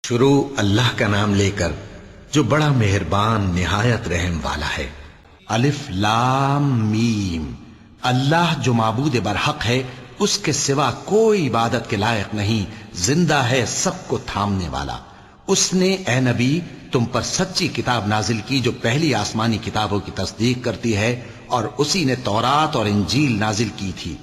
شروع اللہ کا نام لے کر جو بڑا مہربان نہایت رحم والا ہے۔ الف لام میم۔ اللہ جو معبود برحق ہے، اس کے سوا کوئی عبادت کے لائق نہیں، زندہ ہے، سب کو تھامنے والا۔ اس نے اے نبی تم پر سچی کتاب نازل کی جو پہلی آسمانی کتابوں کی تصدیق کرتی ہے، اور اسی نے تورات اور انجیل نازل کی تھی۔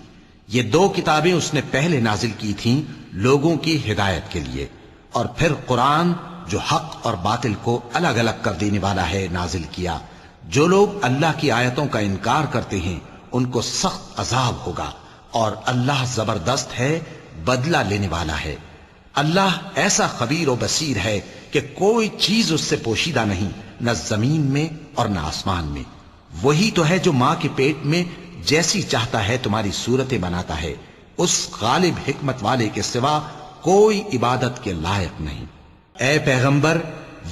یہ دو کتابیں اس نے پہلے نازل کی تھیں لوگوں کی ہدایت کے لیے، اور پھر قرآن جو حق اور باطل کو الگ الگ کر دینے والا ہے نازل کیا۔ جو لوگ اللہ کی آیتوں کا انکار کرتے ہیں ان کو سخت عذاب ہوگا، اور اللہ زبردست ہے، بدلہ لینے والا ہے۔ اللہ ایسا خبیر و بصیر ہے کہ کوئی چیز اس سے پوشیدہ نہیں، نہ زمین میں اور نہ آسمان میں۔ وہی تو ہے جو ماں کے پیٹ میں جیسی چاہتا ہے تمہاری صورتیں بناتا ہے، اس غالب حکمت والے کے سوا کوئی عبادت کے لائق نہیں۔ اے پیغمبر،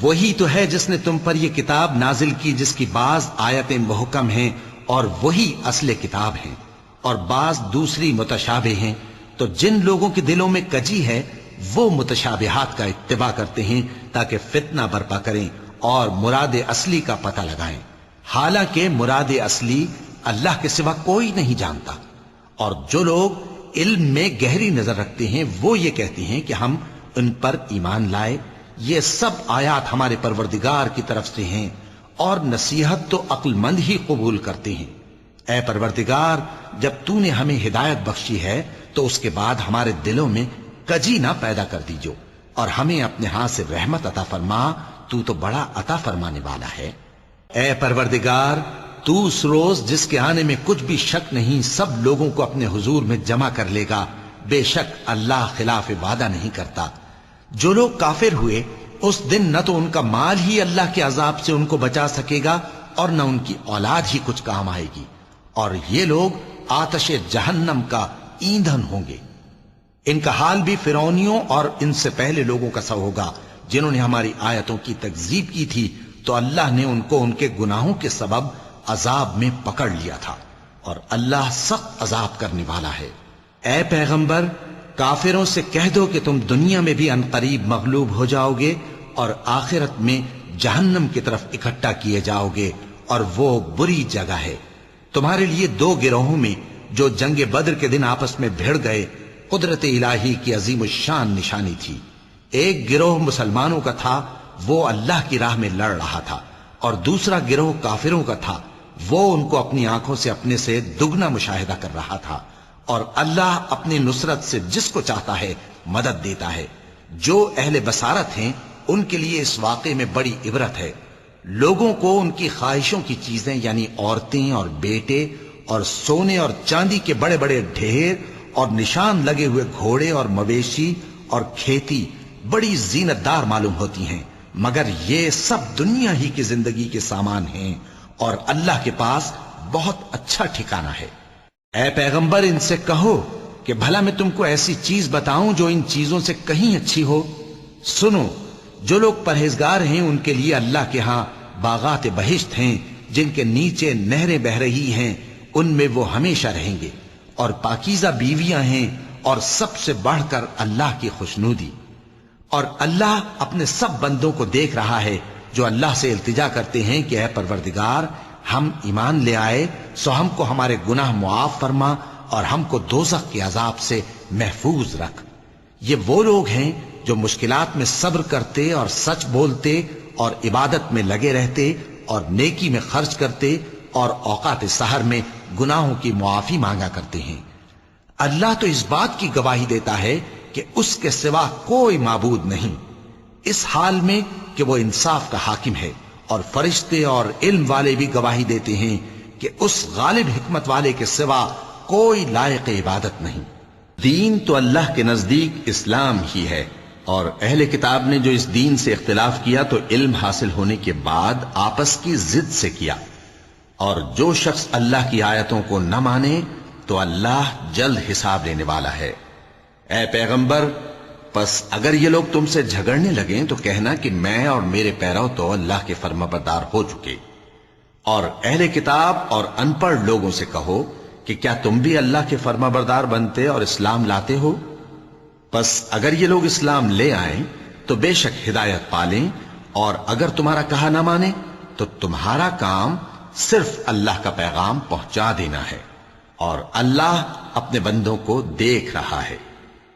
وہی تو ہے جس نے تم پر یہ کتاب نازل کی جس کی بعض آیتیں محکم ہیں اور وہی اصل کتاب ہیں، اور بعض دوسری متشابہ ہیں۔ تو جن لوگوں کے دلوں میں کجی ہے وہ متشابہات کا اتباع کرتے ہیں تاکہ فتنہ برپا کریں اور مراد اصلی کا پتہ لگائیں، حالانکہ مراد اصلی اللہ کے سوا کوئی نہیں جانتا۔ اور جو لوگ علم میں گہری نظر رکھتے ہیں وہ یہ کہتے ہیں کہ ہم ان پر ایمان لائے۔ یہ سب آیات ہمارے پروردگار کی طرف سے ہیں، اور نصیحت تو عقل مند ہی قبول کرتے ہیں۔ اے پروردگار، جب تو نے ہمیں ہدایت بخشی ہے تو اس کے بعد ہمارے دلوں میں کجی نہ پیدا کر دیجو، اور ہمیں اپنے ہاتھ سے رحمت عطا فرما، تو بڑا عطا فرمانے والا ہے۔ اے پروردگار، تو اس روز جس کے آنے میں کچھ بھی شک نہیں سب لوگوں کو اپنے حضور میں جمع کر لے گا۔ بے شک اللہ خلاف وعدہ نہیں کرتا۔ جو لوگ کافر ہوئے اس دن نہ تو ان کا مال ہی اللہ کے عذاب سے ان کو بچا سکے گا اور نہ ان کی اولاد ہی کچھ کام آئے گی، اور یہ لوگ آتش جہنم کا ایندھن ہوں گے۔ ان کا حال بھی فرعونیوں اور ان سے پہلے لوگوں کا سا ہوگا جنہوں نے ہماری آیتوں کی تکذیب کی تھی، تو اللہ نے ان کو ان کے گناہوں کے سبب عذاب میں پکڑ لیا تھا، اور اللہ سخت عذاب کرنے والا ہے۔ اے پیغمبر، کافروں سے کہہ دو کہ تم دنیا میں بھی عنقریب مغلوب ہو جاؤ گے اور آخرت میں جہنم کی طرف اکٹھا کیے جاؤ گے، اور وہ بری جگہ ہے۔ تمہارے لیے دو گروہوں میں جو جنگ بدر کے دن آپس میں بھڑ گئے قدرت الہی کی عظیم الشان نشانی تھی۔ ایک گروہ مسلمانوں کا تھا، وہ اللہ کی راہ میں لڑ رہا تھا، اور دوسرا گروہ کافروں کا تھا، وہ ان کو اپنی آنکھوں سے اپنے سے دگنا مشاہدہ کر رہا تھا۔ اور اللہ اپنی نصرت سے جس کو چاہتا ہے مدد دیتا ہے۔ جو اہل بصارت ہیں ان کے لیے اس واقعے میں بڑی عبرت ہے۔ لوگوں کو ان کی خواہشوں کی چیزیں یعنی عورتیں اور بیٹے اور سونے اور چاندی کے بڑے بڑے ڈھیر اور نشان لگے ہوئے گھوڑے اور مویشی اور کھیتی بڑی زینت دار معلوم ہوتی ہیں، مگر یہ سب دنیا ہی کی زندگی کے سامان ہیں، اور اللہ کے پاس بہت اچھا ٹھکانہ ہے۔ اے پیغمبر، ان سے کہو کہ بھلا میں تم کو ایسی چیز بتاؤں جو ان چیزوں سے کہیں اچھی ہو؟ سنو، جو لوگ پرہیزگار ہیں ان کے لیے اللہ کے ہاں باغات بہشت ہیں جن کے نیچے نہریں بہ رہی ہیں، ان میں وہ ہمیشہ رہیں گے، اور پاکیزہ بیویاں ہیں، اور سب سے بڑھ کر اللہ کی خوشنودی۔ اور اللہ اپنے سب بندوں کو دیکھ رہا ہے جو اللہ سے التجا کرتے ہیں کہ اے پروردگار، ہم ایمان لے آئے سو ہم کو ہمارے گناہ معاف فرما اور ہم کو دوزخ کے عذاب سے محفوظ رکھ۔ یہ وہ لوگ ہیں جو مشکلات میں صبر کرتے اور سچ بولتے اور عبادت میں لگے رہتے اور نیکی میں خرچ کرتے اور اوقات سحر میں گناہوں کی معافی مانگا کرتے ہیں۔ اللہ تو اس بات کی گواہی دیتا ہے کہ اس کے سوا کوئی معبود نہیں، اس حال میں کہ وہ انصاف کا حاکم ہے، اور فرشتے اور علم والے بھی گواہی دیتے ہیں کہ اس غالب حکمت والے کے سوا کوئی لائق عبادت نہیں۔ دین تو اللہ کے نزدیک اسلام ہی ہے، اور اہل کتاب نے جو اس دین سے اختلاف کیا تو علم حاصل ہونے کے بعد آپس کی ضد سے کیا، اور جو شخص اللہ کی آیتوں کو نہ مانے تو اللہ جلد حساب لینے والا ہے۔ اے پیغمبر، پس اگر یہ لوگ تم سے جھگڑنے لگیں تو کہنا کہ میں اور میرے پیرو تو اللہ کے فرما بردار ہو چکے، اور اہل کتاب اور ان پڑھ لوگوں سے کہو کہ کیا تم بھی اللہ کے فرما بردار بنتے اور اسلام لاتے ہو؟ پس اگر یہ لوگ اسلام لے آئیں تو تو بے شک ہدایت پالیں، اور اگر تمہارا کہا نہ مانے تو تمہارا کام صرف اللہ کا پیغام پہنچا دینا ہے، اور اللہ اپنے بندوں کو دیکھ رہا ہے۔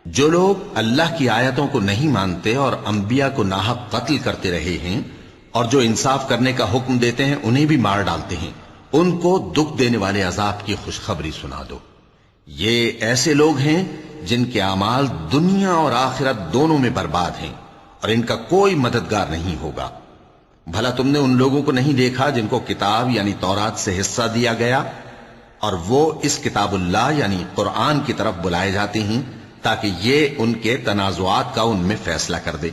جو لوگ اللہ کی آیتوں کو نہیں مانتے اور انبیاء کو ناحق قتل کرتے رہے ہیں، اور جو انصاف کرنے کا حکم دیتے ہیں انہیں بھی مار ڈالتے ہیں، ان کو دکھ دینے والے عذاب کی خوشخبری سنا دو۔ یہ ایسے لوگ ہیں جن کے اعمال دنیا اور آخرت دونوں میں برباد ہیں، اور ان کا کوئی مددگار نہیں ہوگا۔ بھلا تم نے ان لوگوں کو نہیں دیکھا جن کو کتاب یعنی تورات سے حصہ دیا گیا، اور وہ اس کتاب اللہ یعنی قرآن کی طرف بلائے جاتے ہیں تاکہ یہ ان کے تنازعات کا ان میں فیصلہ کر دے؟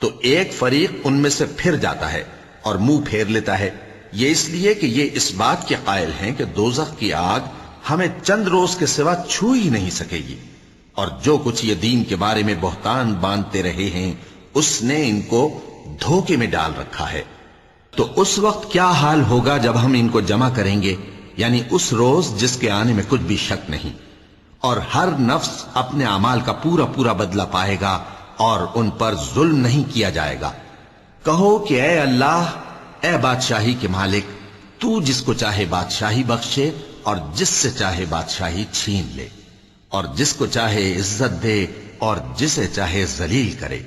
تو ایک فریق ان میں سے پھر جاتا ہے اور منہ پھیر لیتا ہے، یہ اس لیے کہ یہ اس بات کے قائل ہیں کہ دوزخ کی آگ ہمیں چند روز کے سوا چھو ہی نہیں سکے گی، اور جو کچھ یہ دین کے بارے میں بہتان باندھتے رہے ہیں اس نے ان کو دھوکے میں ڈال رکھا ہے۔ تو اس وقت کیا حال ہوگا جب ہم ان کو جمع کریں گے، یعنی اس روز جس کے آنے میں کچھ بھی شک نہیں، اور ہر نفس اپنے اعمال کا پورا پورا بدلہ پائے گا، اور ان پر ظلم نہیں کیا جائے گا۔ کہو کہ اے اللہ، اے بادشاہی کے مالک، تو جس کو چاہے بادشاہی بخشے اور جس سے چاہے بادشاہی چھین لے، اور جس کو چاہے عزت دے اور جسے چاہے ذلیل کرے۔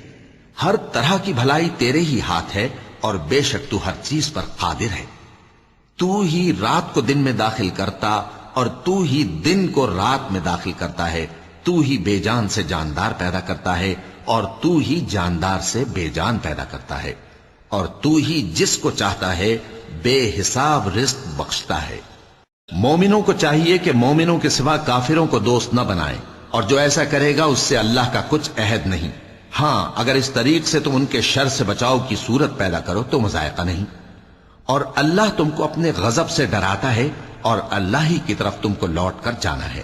ہر طرح کی بھلائی تیرے ہی ہاتھ ہے، اور بے شک تو ہر چیز پر قادر ہے۔ تو ہی رات کو دن میں داخل کرتا اور تو ہی دن کو رات میں داخل کرتا ہے، تو ہی بے جان سے جاندار پیدا کرتا ہے اور تو ہی جاندار سے بے جان پیدا کرتا ہے، اور تو ہی جس کو چاہتا ہے بے حساب رزق بخشتا ہے۔ مومنوں کو چاہیے کہ مومنوں کے سوا کافروں کو دوست نہ بنائیں، اور جو ایسا کرے گا اس سے اللہ کا کچھ عہد نہیں۔ ہاں اگر اس طریق سے تم ان کے شر سے بچاؤ کی صورت پیدا کرو تو مذائقہ نہیں۔ اور اللہ تم کو اپنے غضب سے ڈراتا ہے، اور اللہ ہی کی طرف تم کو لوٹ کر جانا ہے۔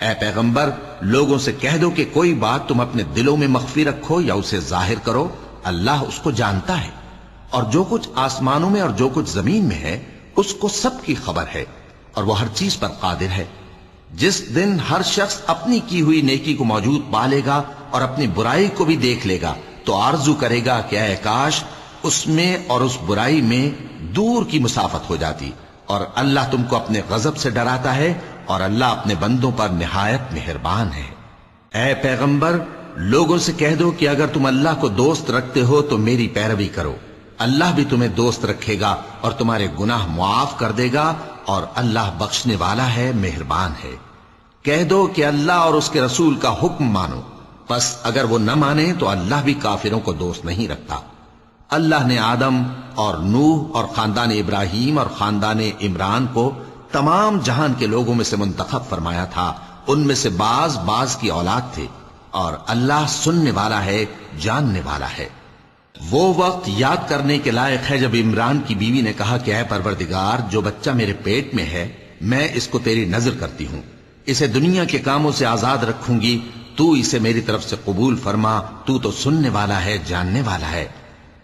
اے پیغمبر، لوگوں سے کہہ دو کہ کوئی بات تم اپنے دلوں میں مخفی رکھو یا اسے ظاہر کرو، اللہ اس کو جانتا ہے، اور جو کچھ آسمانوں میں اور جو کچھ زمین میں ہے اس کو سب کی خبر ہے، اور وہ ہر چیز پر قادر ہے۔ جس دن ہر شخص اپنی کی ہوئی نیکی کو موجود پا لے گا اور اپنی برائی کو بھی دیکھ لے گا تو آرزو کرے گا کہ اے کاش اس میں اور اس برائی میں دور کی مسافت ہو جاتی، اور اللہ تم کو اپنے غضب سے ڈراتا ہے، اور اللہ اپنے بندوں پر نہایت مہربان ہے۔ اے پیغمبر، لوگوں سے کہہ دو کہ اگر تم اللہ کو دوست رکھتے ہو تو میری پیروی کرو، اللہ بھی تمہیں دوست رکھے گا اور تمہارے گناہ معاف کر دے گا، اور اللہ بخشنے والا ہے، مہربان ہے۔ کہہ دو کہ اللہ اور اس کے رسول کا حکم مانو، پس اگر وہ نہ مانے تو اللہ بھی کافروں کو دوست نہیں رکھتا۔ اللہ نے آدم اور نوح اور خاندان ابراہیم اور خاندان عمران کو تمام جہان کے لوگوں میں سے منتخب فرمایا تھا، ان میں سے بعض کی اولاد تھے، اور اللہ سننے والا ہے، جاننے والا ہے۔ وہ وقت یاد کرنے کے لائق ہے جب عمران کی بیوی نے کہا کہ اے پروردگار، جو بچہ میرے پیٹ میں ہے میں اس کو تیری نظر کرتی ہوں، اسے دنیا کے کاموں سے آزاد رکھوں گی، تو اسے میری طرف سے قبول فرما، تو سننے والا ہے، جاننے والا ہے۔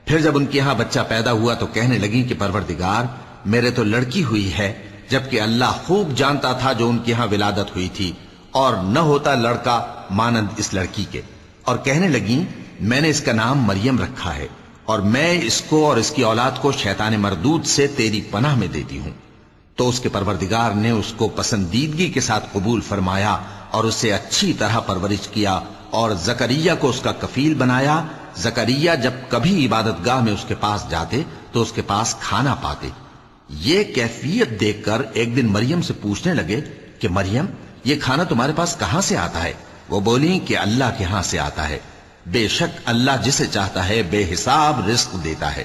پھر جب ان کے ہاں بچہ پیدا ہوا تو کہنے لگی کہ پروردگار، میرے تو لڑکی ہوئی ہے، جبکہ اللہ خوب جانتا تھا جو ان کے ہاں ولادت ہوئی تھی، اور نہ ہوتا لڑکا مانند اس لڑکی کے۔ اور کہنے لگی میں نے اس کا نام مریم رکھا ہے، اور میں اس کو اور اس کی اولاد کو شیطان مردود سے تیری پناہ میں دیتی ہوں۔ تو اس کے پروردگار نے اس کو پسندیدگی کے ساتھ قبول فرمایا اور اسے اچھی طرح پرورش کیا، اور زکریا کو اس کا کفیل بنایا۔ زکریا جب کبھی عبادت گاہ میں اس کے پاس جاتے تو اس کے پاس کھانا پاتے۔ یہ کیفیت دیکھ کر ایک دن مریم سے پوچھنے لگے کہ مریم، یہ کھانا تمہارے پاس کہاں سے آتا ہے؟ وہ بولی کہ اللہ کے ہاں سے آتا ہے، بے شک اللہ جسے چاہتا ہے بے حساب رزق دیتا ہے۔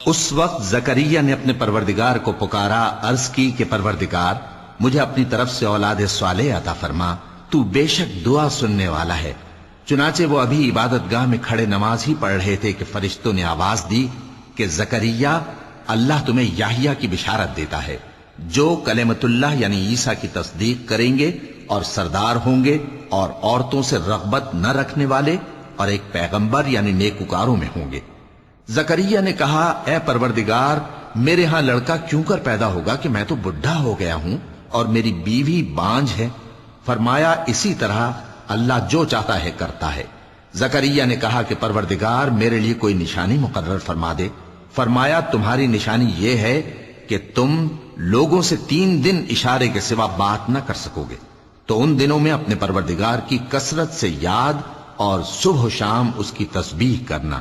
اس وقت زکریا نے اپنے پروردگار کو پکارا، عرض کی کہ پروردگار، مجھے اپنی طرف سے اولاد صالح عطا فرما، تو بے شک دعا سننے والا ہے۔ چنانچہ وہ ابھی عبادت گاہ میں کھڑے نماز ہی پڑھ رہے تھے کہ فرشتوں نے آواز دی کہ زکریا، اللہ تمہیں یحییٰ کی بشارت دیتا ہے، جو کلمۃ اللہ یعنی عیسیٰ کی تصدیق کریں گے اور سردار ہوں گے اور عورتوں سے رغبت نہ رکھنے والے اور ایک پیغمبر یعنی نیکوکاروں میں ہوں گے۔ زکریا نے کہا، اے پروردگار، میرے ہاں لڑکا کیوں کر پیدا ہوگا کہ میں تو بڈھا ہو گیا ہوں اور میری بیوی بانجھ ہے۔ فرمایا، اسی طرح اللہ جو چاہتا ہے کرتا ہے۔ زکریا نے کہا کہ پروردگار میرے لیے کوئی نشانی مقرر فرما دے۔ فرمایا تمہاری نشانی یہ ہے کہ تم لوگوں سے 3 دن اشارے کے سوا بات نہ کر سکو گے، تو ان دنوں میں اپنے پروردگار کی کثرت سے یاد اور صبح و شام اس کی تسبیح کرنا۔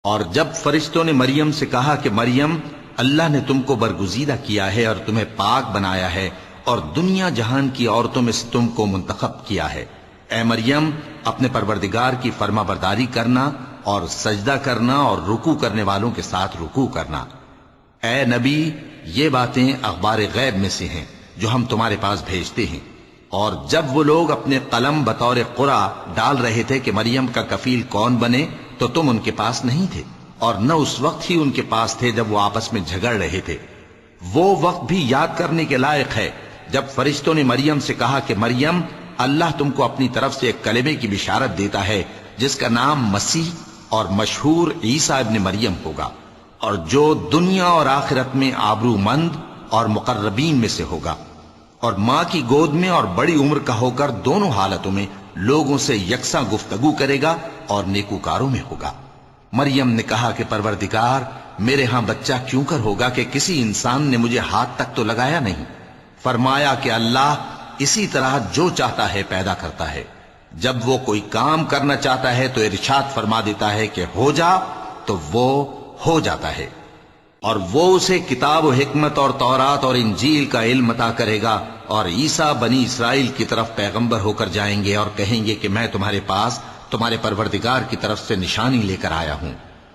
اور جب فرشتوں نے مریم سے کہا کہ مریم، اللہ نے تم کو برگزیدہ کیا ہے اور تمہیں پاک بنایا ہے اور دنیا جہان کی عورتوں میں سے تم کو منتخب کیا ہے، اے مریم اپنے پروردگار کی فرما برداری کرنا اور سجدہ کرنا اور رکوع کرنے والوں کے ساتھ رکوع کرنا۔ اے نبی، یہ باتیں اخبار غیب میں سے ہیں جو ہم تمہارے پاس بھیجتے ہیں۔ اور جب وہ لوگ اپنے قلم بطور قرعہ ڈال رہے تھے کہ مریم کا کفیل کون بنے، تو تم ان کے پاس نہیں تھے، اور نہ اس وقت ہی ان کے پاس تھے جب وہ آپس میں جھگڑ رہے تھے۔ وہ وقت بھی یاد کرنے کے لائق ہے جب فرشتوں نے مریم سے کہا کہ مریم، اللہ تم کو اپنی طرف سے ایک کلمے کی بشارت دیتا ہے جس کا نام مسیح اور مشہور عیسیٰ ابن مریم ہوگا، اور جو دنیا اور آخرت میں آبرو مند اور مقربین میں سے ہوگا، اور ماں کی گود میں اور بڑی عمر کا ہو کر دونوں حالتوں میں لوگوں سے یکساں گفتگو کرے گا اور نیکوکاروں میں ہوگا۔ مریم نے کہا کہ پروردگار، میرے ہاں بچہ کیوں کر ہوگا کہ کسی انسان نے مجھے ہاتھ تک تو لگایا نہیں۔ فرمایا کہ اللہ اسی طرح جو چاہتا ہے پیدا کرتا ہے، جب وہ کوئی کام کرنا چاہتا ہے تو ارشاد فرما دیتا ہے کہ ہو جا، تو وہ ہو جاتا ہے۔ اور وہ اسے کتاب و حکمت اور تورات اور انجیل کا علم عطا کرے گا، اور عیسیٰ بنی اسرائیل کی طرف پیغمبر ہو کر جائیں گے اور کہیں گے کہ میں تمہارے پاس تمہارے پروردگار کی طرف سے نشانی لے کر آیا ہوں،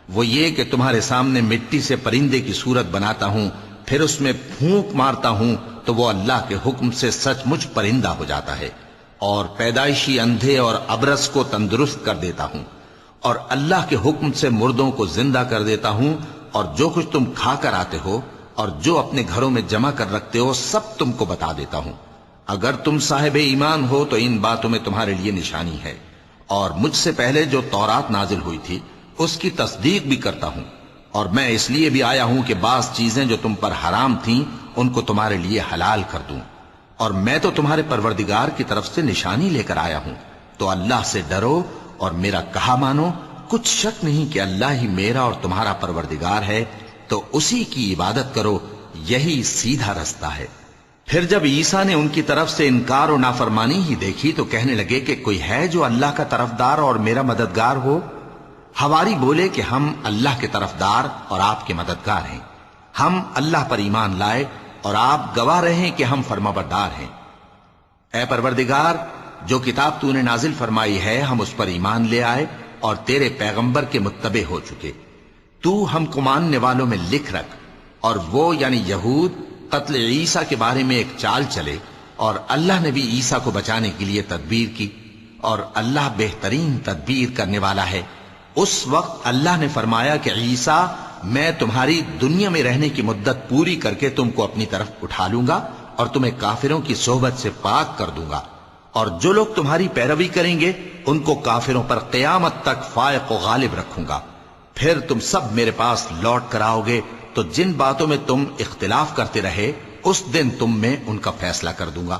وہ یہ کہ تمہارے سامنے مٹی سے پرندے کی صورت بناتا ہوں، پھر اس میں پھونک مارتا ہوں تو وہ اللہ کے حکم سے سچ مچ پرندہ ہو جاتا ہے، اور پیدائشی اندھے اور ابرص کو تندرست کر دیتا ہوں، اور اللہ کے حکم سے مردوں کو زندہ کر دیتا ہوں، اور جو کچھ تم کھا کر آتے ہو اور جو اپنے گھروں میں جمع کر رکھتے ہو سب تم کو بتا دیتا ہوں۔ اگر تم صاحب ایمان ہو تو ان باتوں میں تمہارے لیے نشانی ہے، اور مجھ سے پہلے جو تورات نازل ہوئی تھی اس کی تصدیق بھی کرتا ہوں، اور میں اس لیے بھی آیا ہوں کہ بعض چیزیں جو تم پر حرام تھیں ان کو تمہارے لیے حلال کر دوں، اور میں تو تمہارے پروردگار کی طرف سے نشانی لے کر آیا ہوں، تو اللہ سے ڈرو اور میرا کہا مانو۔ کچھ شک نہیں کہ اللہ ہی میرا اور تمہارا پروردگار ہے، تو اسی کی عبادت کرو، یہی سیدھا رستہ ہے۔ پھر جب عیسیٰ نے ان کی طرف سے انکار و نافرمانی ہی دیکھی تو کہنے لگے کہ کوئی ہے جو اللہ کا طرفدار اور میرا مددگار ہو؟ حواری بولے کہ ہم اللہ کے طرفدار اور آپ کے مددگار ہیں، ہم اللہ پر ایمان لائے اور آپ گواہ رہیں کہ ہم فرمانبردار ہیں۔ اے پروردگار، جو کتاب تو نے نازل فرمائی ہے ہم اس پر ایمان لے آئے اور تیرے پیغمبر کے متبع ہو چکے۔ تو ہم کو ماننے والوں میں لکھ رکھ، اور وہ یعنی یہود قتل عیسیٰ کے بارے میں ایک چال چلے، اور اللہ نے بھی عیسیٰ کو بچانے کے لیے تدبیر کی، اور اللہ بہترین تدبیر کرنے والا ہے۔ اس وقت اللہ نے فرمایا کہ عیسیٰ، میں تمہاری دنیا میں رہنے کی مدت پوری کر کے تم کو اپنی طرف اٹھا لوں گا اور تمہیں کافروں کی صحبت سے پاک کر دوں گا، اور جو لوگ تمہاری پیروی کریں گے ان کو کافروں پر قیامت تک فائق و غالب رکھوں گا۔ پھر تم سب میرے پاس لوٹ کر آؤ گے تو جن باتوں میں تم اختلاف کرتے رہے اس دن تم میں ان کا فیصلہ کر دوں گا۔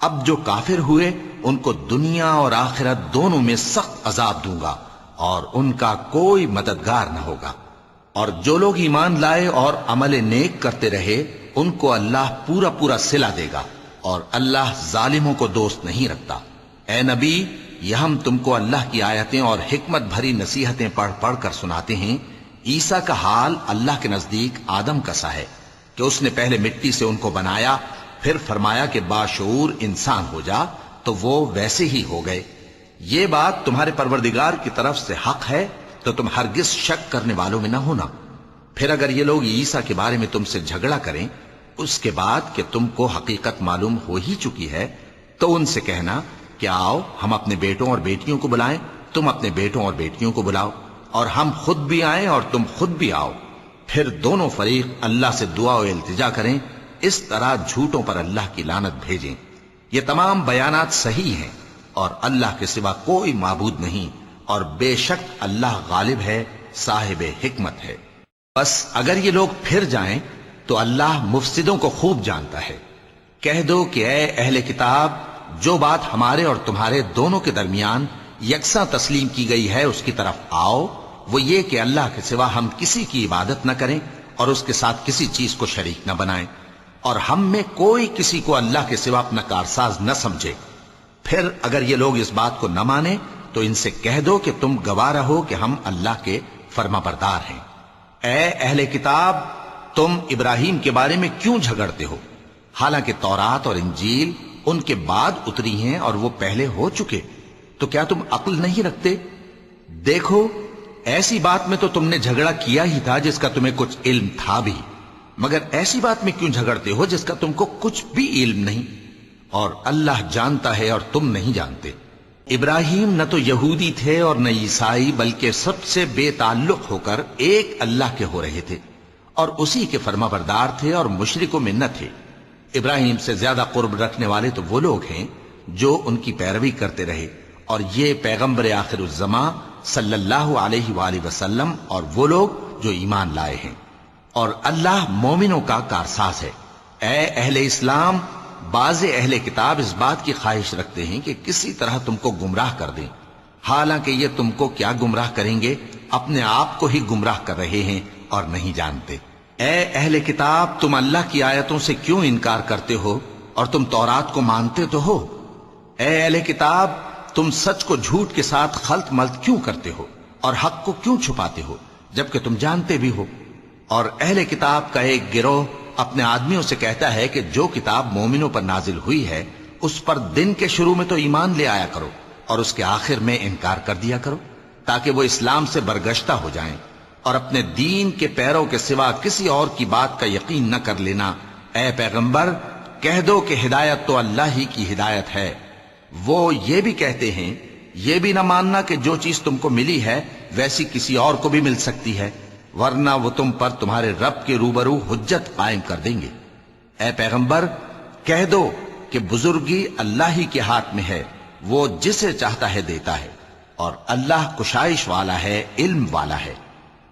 اب جو کافر ہوئے ان کو دنیا اور آخرت دونوں میں سخت عذاب دوں گا، اور ان کا کوئی مددگار نہ ہوگا۔ اور جو لوگ ایمان لائے اور عمل نیک کرتے رہے ان کو اللہ پورا پورا صلہ دے گا، اور اللہ ظالموں کو دوست نہیں رکھتا۔ اے نبی، یہ ہم تم کو اللہ کی آیتیں اور حکمت بھری نصیحتیں پڑھ پڑھ کر سناتے ہیں۔ عیسیٰ کا حال اللہ کے نزدیک آدم کا سا ہے کہ اس نے پہلے مٹی سے ان کو بنایا، پھر فرمایا کہ باشعور انسان ہو جا، تو وہ ویسے ہی ہو گئے۔ یہ بات تمہارے پروردگار کی طرف سے حق ہے، تو تم ہرگز شک کرنے والوں میں نہ ہونا۔ پھر اگر یہ لوگ عیسیٰ کے بارے میں تم سے جھگڑا کریں اس کے بعد کہ تم کو حقیقت معلوم ہو ہی چکی ہے، تو ان سے کہنا کہ آؤ ہم اپنے بیٹوں اور بیٹیوں کو بلائیں، تم اپنے بیٹوں اور بیٹیوں کو بلاؤ، اور ہم خود بھی آئیں اور تم خود بھی آؤ، پھر دونوں فریق اللہ سے دعا و التجا کریں، اس طرح جھوٹوں پر اللہ کی لعنت بھیجیں۔ یہ تمام بیانات صحیح ہیں، اور اللہ کے سوا کوئی معبود نہیں، اور بے شک اللہ غالب ہے، صاحب حکمت ہے۔ بس اگر یہ لوگ پھر جائیں تو اللہ مفسدوں کو خوب جانتا ہے۔ کہہ دو کہ اے اہل کتاب، جو بات ہمارے اور تمہارے دونوں کے درمیان یکساں تسلیم کی گئی ہے اس کی طرف آؤ، وہ یہ کہ اللہ کے سوا ہم کسی کی عبادت نہ کریں اور اس کے ساتھ کسی چیز کو شریک نہ بنائیں، اور ہم میں کوئی کسی کو اللہ کے سوا اپنا کارساز نہ سمجھے۔ پھر اگر یہ لوگ اس بات کو نہ مانیں تو ان سے کہہ دو کہ تم گواہ رہو کہ ہم اللہ کے فرما بردار ہیں۔ اے اہل کتاب، تم ابراہیم کے بارے میں کیوں جھگڑتے ہو؟ حالانکہ تورات اور انجیل ان کے بعد اتری ہیں اور وہ پہلے ہو چکے، تو کیا تم عقل نہیں رکھتے؟ دیکھو، ایسی بات میں تو تم نے جھگڑا کیا ہی تھا جس کا تمہیں کچھ علم تھا بھی، مگر ایسی بات میں کیوں جھگڑتے ہو جس کا تم کو کچھ بھی علم نہیں؟ اور اللہ جانتا ہے اور تم نہیں جانتے۔ ابراہیم نہ تو یہودی تھے اور نہ عیسائی، بلکہ سب سے بے تعلق ہو کر ایک اللہ کے ہو رہے تھے اور اسی کے فرما بردار تھے اور مشرکوں میں نہ تھے۔ ابراہیم سے زیادہ قرب رکھنے والے تو وہ لوگ ہیں جو ان کی پیروی کرتے رہے، اور یہ پیغمبر آخر الزماں صلی اللہ علیہ وآلہ وسلم اور وہ لوگ جو ایمان لائے ہیں، اور اللہ مومنوں کا کارساز ہے۔ اے اہل اسلام، بعض اہل کتاب اس بات کی خواہش رکھتے ہیں کہ کسی طرح تم کو گمراہ کر دیں، حالانکہ یہ تم کو کیا گمراہ کریں گے، اپنے آپ کو ہی گمراہ کر رہے ہیں اور نہیں جانتے۔ اے اہل کتاب، تم اللہ کی آیتوں سے کیوں انکار کرتے ہو اور تم تورات کو مانتے تو ہو؟ اے اہل کتاب، تم سچ کو جھوٹ کے ساتھ خلط ملط کیوں کرتے ہو اور حق کو کیوں چھپاتے ہو جبکہ تم جانتے بھی ہو؟ اور اہل کتاب کا ایک گروہ اپنے آدمیوں سے کہتا ہے کہ جو کتاب مومنوں پر نازل ہوئی ہے اس پر دن کے شروع میں تو ایمان لے آیا کرو اور اس کے آخر میں انکار کر دیا کرو، تاکہ وہ اسلام سے برگشتہ ہو جائیں، اور اپنے دین کے پیروں کے سوا کسی اور کی بات کا یقین نہ کر لینا۔ اے پیغمبر، کہہ دو کہ ہدایت تو اللہ ہی کی ہدایت ہے۔ وہ یہ بھی کہتے ہیں، یہ بھی نہ ماننا کہ جو چیز تم کو ملی ہے ویسی کسی اور کو بھی مل سکتی ہے، ورنہ وہ تم پر تمہارے رب کے روبرو حجت قائم کر دیں گے۔ اے پیغمبر، کہہ دو کہ بزرگی اللہ ہی کے ہاتھ میں ہے، وہ جسے چاہتا ہے دیتا ہے، اور اللہ کشائش والا ہے، علم والا ہے۔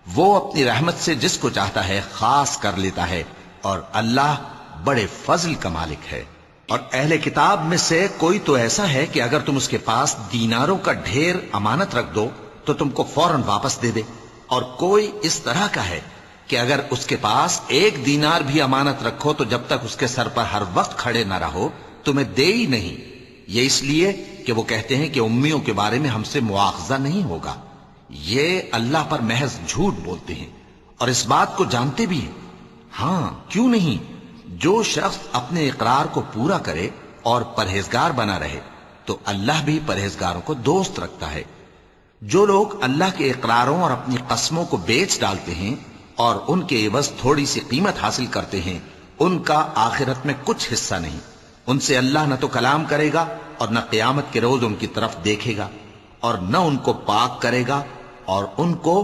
وہ اپنی رحمت سے جس کو چاہتا ہے خاص کر لیتا ہے، اور اللہ بڑے فضل کا مالک ہے۔ اور اہل کتاب میں سے کوئی تو ایسا ہے کہ اگر تم اس کے پاس دیناروں کا ڈھیر امانت رکھ دو تو تم کو فوراً واپس دے دے، اور کوئی اس طرح کا ہے کہ اگر اس کے پاس 1 دینار بھی امانت رکھو تو جب تک اس کے سر پر ہر وقت کھڑے نہ رہو تمہیں دے ہی نہیں۔ یہ اس لیے کہ وہ کہتے ہیں کہ امیوں کے بارے میں ہم سے مواخذہ نہیں ہوگا۔ یہ اللہ پر محض جھوٹ بولتے ہیں اور اس بات کو جانتے بھی ہیں۔ ہاں، کیوں نہیں؟ جو شخص اپنے اقرار کو پورا کرے اور پرہیزگار بنا رہے تو اللہ بھی پرہیزگاروں کو دوست رکھتا ہے۔ جو لوگ اللہ کے اقراروں اور اپنی قسموں کو بیچ ڈالتے ہیں اور ان کے عوض تھوڑی سی قیمت حاصل کرتے ہیں، ان کا آخرت میں کچھ حصہ نہیں۔ ان سے اللہ نہ تو کلام کرے گا اور نہ قیامت کے روز ان کی طرف دیکھے گا، اور نہ ان کو پاک کرے گا، اور ان کو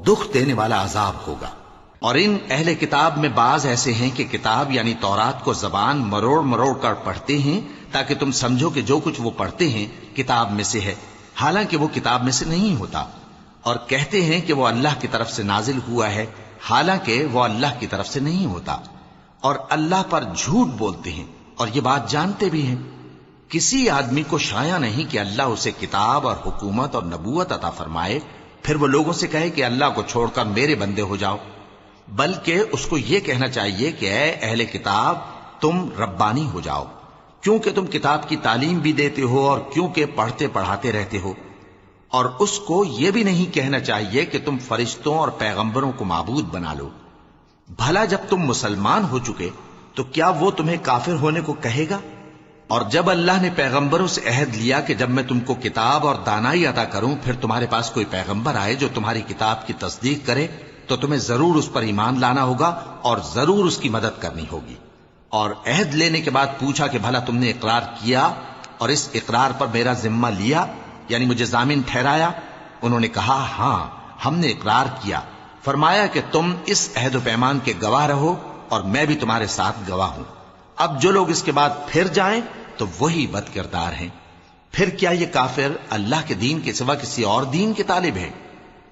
دکھ دینے والا عذاب ہوگا۔ اور ان اہل کتاب میں بعض ایسے ہیں کہ کتاب یعنی تورات کو زبان مروڑ مروڑ کر پڑھتے ہیں تاکہ تم سمجھو کہ جو کچھ وہ پڑھتے ہیں کتاب میں سے ہے، حالانکہ وہ کتاب میں سے نہیں ہوتا، اور کہتے ہیں کہ وہ اللہ کی طرف سے نازل ہوا ہے، حالانکہ وہ اللہ کی طرف سے نہیں ہوتا، اور اللہ پر جھوٹ بولتے ہیں اور یہ بات جانتے بھی ہیں۔ کسی آدمی کو شایع نہیں کہ اللہ اسے کتاب اور حکومت اور نبوت عطا فرمائے، پھر وہ لوگوں سے کہے کہ اللہ کو چھوڑ کر میرے بندے ہو جاؤ، بلکہ اس کو یہ کہنا چاہیے کہ اے اہل کتاب، تم ربانی ہو جاؤ، کیونکہ تم کتاب کی تعلیم بھی دیتے ہو اور کیونکہ پڑھتے پڑھاتے رہتے ہو۔ اور اس کو یہ بھی نہیں کہنا چاہیے کہ تم فرشتوں اور پیغمبروں کو معبود بنا لو۔ بھلا جب تم مسلمان ہو چکے تو کیا وہ تمہیں کافر ہونے کو کہے گا؟ اور جب اللہ نے پیغمبروں سے عہد لیا کہ جب میں تم کو کتاب اور دانائی عطا کروں پھر تمہارے پاس کوئی پیغمبر آئے جو تمہاری کتاب کی تصدیق کرے تو تمہیں ضرور اس پر ایمان لانا ہوگا اور ضرور اس کی مدد کرنی ہوگی۔ اور عہد لینے کے بعد پوچھا کہ بھلا تم نے اقرار کیا اور اس اقرار پر میرا ذمہ لیا، یعنی مجھے ضامن ٹھہرایا؟ انہوں نے کہا ہاں، ہم نے اقرار کیا۔ فرمایا کہ تم اس عہد و پیمان کے گواہ رہو اور میں بھی تمہارے ساتھ گواہ ہوں۔ اب جو لوگ اس کے بعد پھر جائیں تو وہی بد کردار ہیں۔ پھر کیا یہ کافر اللہ کے دین کے سوا کسی اور دین کے طالب ہیں؟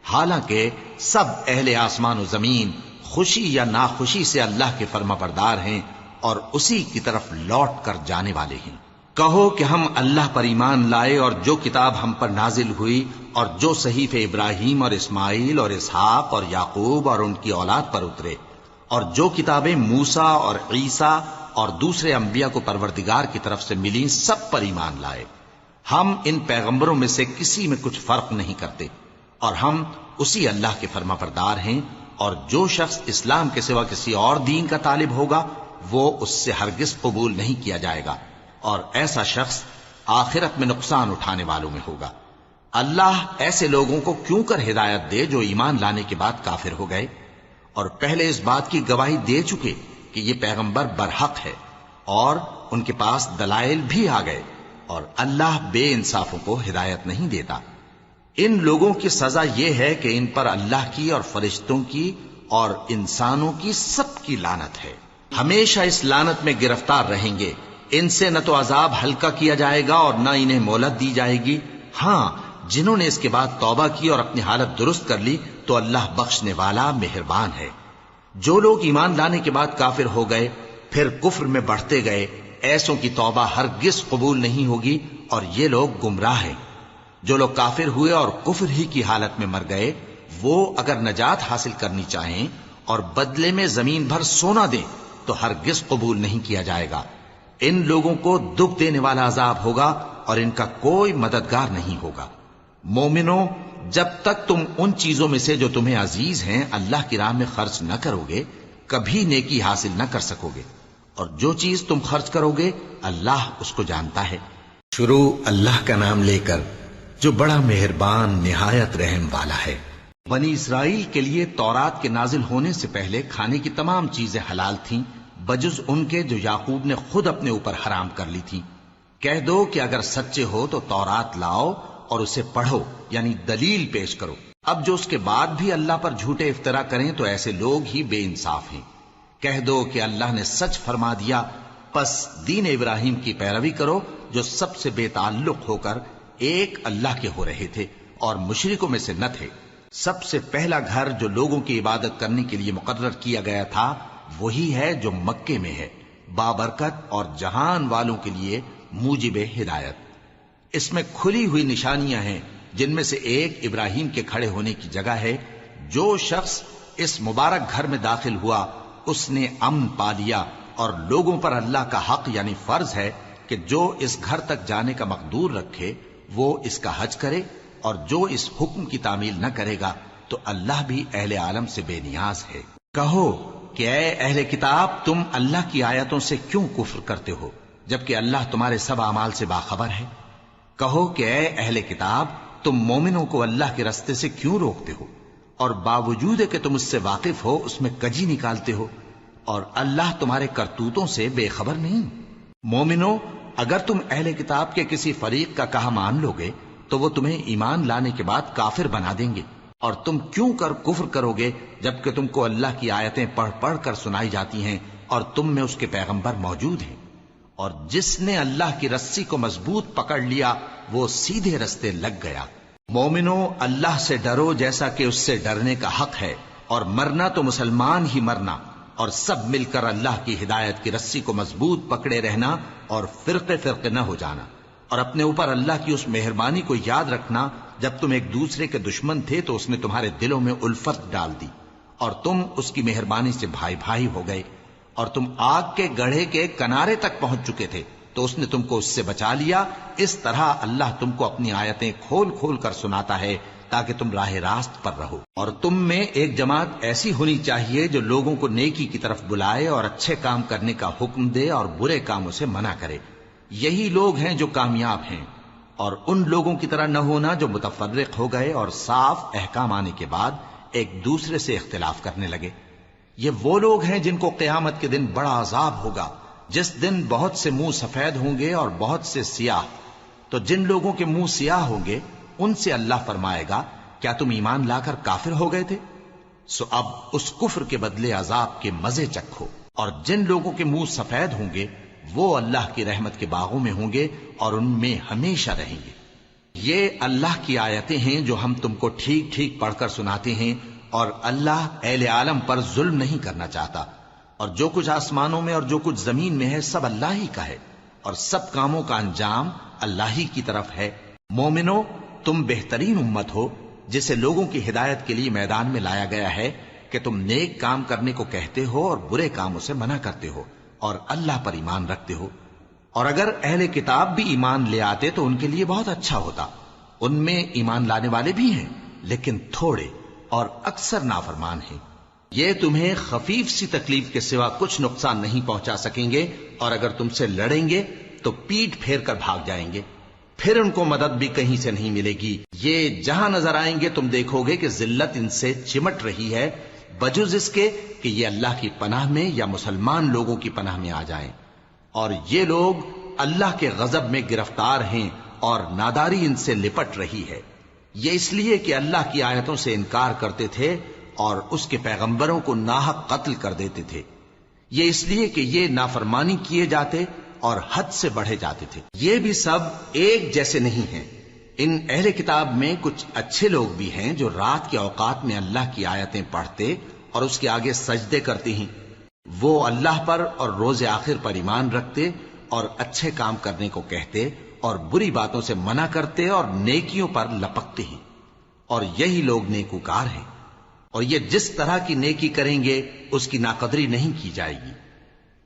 حالانکہ سب اہل آسمان و زمین خوشی یا ناخوشی سے اللہ کے فرما بردار ہیں اور اسی کی طرف لوٹ کر جانے والے ہیں۔ کہو کہ ہم اللہ پر ایمان لائے اور جو کتاب ہم پر نازل ہوئی اور جو صحیفے ابراہیم اور اسماعیل اور اسحاق اور یعقوب اور ان کی اولاد پر اترے، اور جو کتابیں موسیٰ اور عیسیٰ اور دوسرے انبیاء کو پروردگار کی طرف سے ملی، سب پر ایمان لائے۔ ہم ان پیغمبروں میں سے کسی میں کچھ فرق نہیں کرتے، اور ہم اسی اللہ کے فرما بردار ہیں، اور جو شخص اسلام کے سوا کسی اور دین کا طالب ہوگا وہ اس سے ہرگز قبول نہیں کیا جائے گا، اور ایسا شخص آخرت میں نقصان اٹھانے والوں میں ہوگا۔ اللہ ایسے لوگوں کو کیوں کر ہدایت دے جو ایمان لانے کے بعد کافر ہو گئے اور پہلے اس بات کی گواہی دے چکے کہ یہ پیغمبر برحق ہے، اور ان کے پاس دلائل بھی آ گئے، اور اللہ بے انصافوں کو ہدایت نہیں دیتا۔ ان لوگوں کی سزا یہ ہے کہ ان پر اللہ کی اور فرشتوں کی اور انسانوں کی سب کی لعنت ہے، ہمیشہ اس لعنت میں گرفتار رہیں گے۔ ان سے نہ تو عذاب ہلکا کیا جائے گا اور نہ انہیں مہلت دی جائے گی۔ ہاں، جنہوں نے اس کے بعد توبہ کی اور اپنی حالت درست کر لی تو اللہ بخشنے والا مہربان ہے۔ جو لوگ ایمان لانے کے بعد کافر ہو گئے پھر کفر میں بڑھتے گئے، ایسوں کی توبہ ہرگز قبول نہیں ہوگی، اور یہ لوگ گمراہ ہیں۔ جو لوگ کافر ہوئے اور کفر ہی کی حالت میں مر گئے، وہ اگر نجات حاصل کرنی چاہیں اور بدلے میں زمین بھر سونا دیں تو ہرگز قبول نہیں کیا جائے گا۔ ان لوگوں کو دکھ دینے والا عذاب ہوگا اور ان کا کوئی مددگار نہیں ہوگا۔ مومنوں، جب تک تم ان چیزوں میں سے جو تمہیں عزیز ہیں اللہ کی راہ میں خرچ نہ کرو گے، کبھی نیکی حاصل نہ کر سکو گے، اور جو چیز تم خرچ کرو گے اللہ اس کو جانتا ہے۔ شروع اللہ کا نام لے کر جو بڑا مہربان نہایت رحم والا ہے۔ بنی اسرائیل کے لیے تورات کے نازل ہونے سے پہلے کھانے کی تمام چیزیں حلال تھیں بجز ان کے جو یعقوب نے خود اپنے اوپر حرام کر لی تھی۔ کہہ دو کہ اگر سچے ہو تو تورات لاؤ اور اسے پڑھو، یعنی دلیل پیش کرو۔ اب جو اس کے بعد بھی اللہ پر جھوٹے افطرا کریں تو ایسے لوگ ہی بے انصاف ہیں۔ کہہ دو کہ اللہ نے سچ فرما دیا، پس دین ابراہیم کی پیروی کرو جو سب سے بے تعلق ہو کر ایک اللہ کے ہو رہے تھے اور مشرکوں میں سے نہ تھے۔ سب سے پہلا گھر جو لوگوں کی عبادت کرنے کے لیے مقرر کیا گیا تھا وہی ہے جو مکے میں ہے، بابرکت اور جہان والوں کے لیے موجب ہدایت۔ اس میں کھلی ہوئی نشانیاں ہیں، جن میں سے ایک ابراہیم کے کھڑے ہونے کی جگہ ہے۔ جو شخص اس مبارک گھر میں داخل ہوا اس نے امن پا لیا، اور لوگوں پر اللہ کا حق یعنی فرض ہے کہ جو اس گھر تک جانے کا مقدور رکھے وہ اس کا حج کرے، اور جو اس حکم کی تعمیل نہ کرے گا تو اللہ بھی اہل عالم سے بے نیاز ہے۔ کہو کہ اے اہل کتاب، تم اللہ کی آیتوں سے کیوں کفر کرتے ہو جبکہ اللہ تمہارے سب اعمال سے باخبر ہے؟ کہو کہ اے اہل کتاب، تم مومنوں کو اللہ کے رستے سے کیوں روکتے ہو اور باوجود کہ تم اس سے واقف ہو اس میں کجی نکالتے ہو، اور اللہ تمہارے کرتوتوں سے بے خبر نہیں؟ مومنوں، اگر تم اہل کتاب کے کسی فریق کا کہا مان لو گے تو وہ تمہیں ایمان لانے کے بعد کافر بنا دیں گے، اور تم کیوں کر کفر کرو گے جبکہ تم کو اللہ کی آیتیں پڑھ پڑھ کر سنائی جاتی ہیں اور تم میں اس کے پیغمبر موجود ہیں؟ اور جس نے اللہ کی رسی کو مضبوط پکڑ لیا وہ سیدھے رستے لگ گیا۔ مومنوں، اللہ سے ڈرو جیسا کہ اس سے ڈرنے کا حق ہے، اور مرنا تو مسلمان ہی مرنا، اور سب مل کر اللہ کی ہدایت کی رسی کو مضبوط پکڑے رہنا اور فرقے فرقے نہ ہو جانا، اور اپنے اوپر اللہ کی اس مہربانی کو یاد رکھنا جب تم ایک دوسرے کے دشمن تھے تو اس نے تمہارے دلوں میں الفت ڈال دی اور تم اس کی مہربانی سے بھائی بھائی ہو گئے، اور تم آگ کے گڑھے کے کنارے تک پہنچ چکے تھے تو اس نے تم کو اس سے بچا لیا۔ اس طرح اللہ تم کو اپنی آیتیں کھول کھول کر سناتا ہے تاکہ تم راہ راست پر رہو۔ اور تم میں ایک جماعت ایسی ہونی چاہیے جو لوگوں کو نیکی کی طرف بلائے اور اچھے کام کرنے کا حکم دے اور برے کاموں سے منع کرے۔ یہی لوگ ہیں جو کامیاب ہیں، اور ان لوگوں کی طرح نہ ہونا جو متفرق ہو گئے اور صاف احکام آنے کے بعد ایک دوسرے سے اختلاف کرنے لگے۔ یہ وہ لوگ ہیں جن کو قیامت کے دن بڑا عذاب ہوگا، جس دن بہت سے منہ سفید ہوں گے اور بہت سے سیاہ۔ تو جن لوگوں کے منہ سیاہ ہوں گے ان سے اللہ فرمائے گا، کیا تم ایمان لا کر کافر ہو گئے تھے؟ سو اب اس کفر کے بدلے عذاب کے مزے چکھو۔ اور جن لوگوں کے منہ سفید ہوں گے وہ اللہ کی رحمت کے باغوں میں ہوں گے اور ان میں ہمیشہ رہیں گے۔ یہ اللہ کی آیتیں ہیں جو ہم تم کو ٹھیک ٹھیک پڑھ کر سناتے ہیں، اور اللہ اہل عالم پر ظلم نہیں کرنا چاہتا، اور جو کچھ آسمانوں میں اور جو کچھ زمین میں ہے سب اللہ ہی کا ہے، اور سب کاموں کا انجام اللہ ہی کی طرف ہے۔ مومنو، تم بہترین امت ہو جسے لوگوں کی ہدایت کے لیے میدان میں لایا گیا ہے کہ تم نیک کام کرنے کو کہتے ہو اور برے کاموں سے منع کرتے ہو اور اللہ پر ایمان رکھتے ہو۔ اور اگر اہل کتاب بھی ایمان لے آتے تو ان کے لیے بہت اچھا ہوتا۔ ان میں ایمان لانے والے بھی ہیں لیکن تھوڑے اور اکثر نافرمان ہیں۔ یہ تمہیں خفیف سی تکلیف کے سوا کچھ نقصان نہیں پہنچا سکیں گے، اور اگر تم سے لڑیں گے تو پیٹ پھیر کر بھاگ جائیں گے، پھر ان کو مدد بھی کہیں سے نہیں ملے گی۔ یہ جہاں نظر آئیں گے تم دیکھو گے کہ ذلت ان سے چمٹ رہی ہے، بجز اس کے کہ یہ اللہ کی پناہ میں یا مسلمان لوگوں کی پناہ میں آ جائیں۔ اور یہ لوگ اللہ کے غضب میں گرفتار ہیں اور ناداری ان سے لپٹ رہی ہے۔ یہ اس لیے کہ اللہ کی آیتوں سے انکار کرتے تھے اور اس کے پیغمبروں کو ناحق قتل کر دیتے تھے۔ یہ اس لیے کہ یہ نافرمانی کیے جاتے اور حد سے بڑھے جاتے تھے۔ یہ بھی سب ایک جیسے نہیں ہیں۔ ان اہل کتاب میں کچھ اچھے لوگ بھی ہیں جو رات کے اوقات میں اللہ کی آیتیں پڑھتے اور اس کے آگے سجدے کرتے ہیں۔ وہ اللہ پر اور روز آخر پر ایمان رکھتے اور اچھے کام کرنے کو کہتے اور بری باتوں سے منع کرتے اور نیکیوں پر لپکتے ہیں، اور یہی لوگ نیکوکار ہیں۔ اور یہ جس طرح کی نیکی کریں گے اس کی ناقدری نہیں کی جائے گی،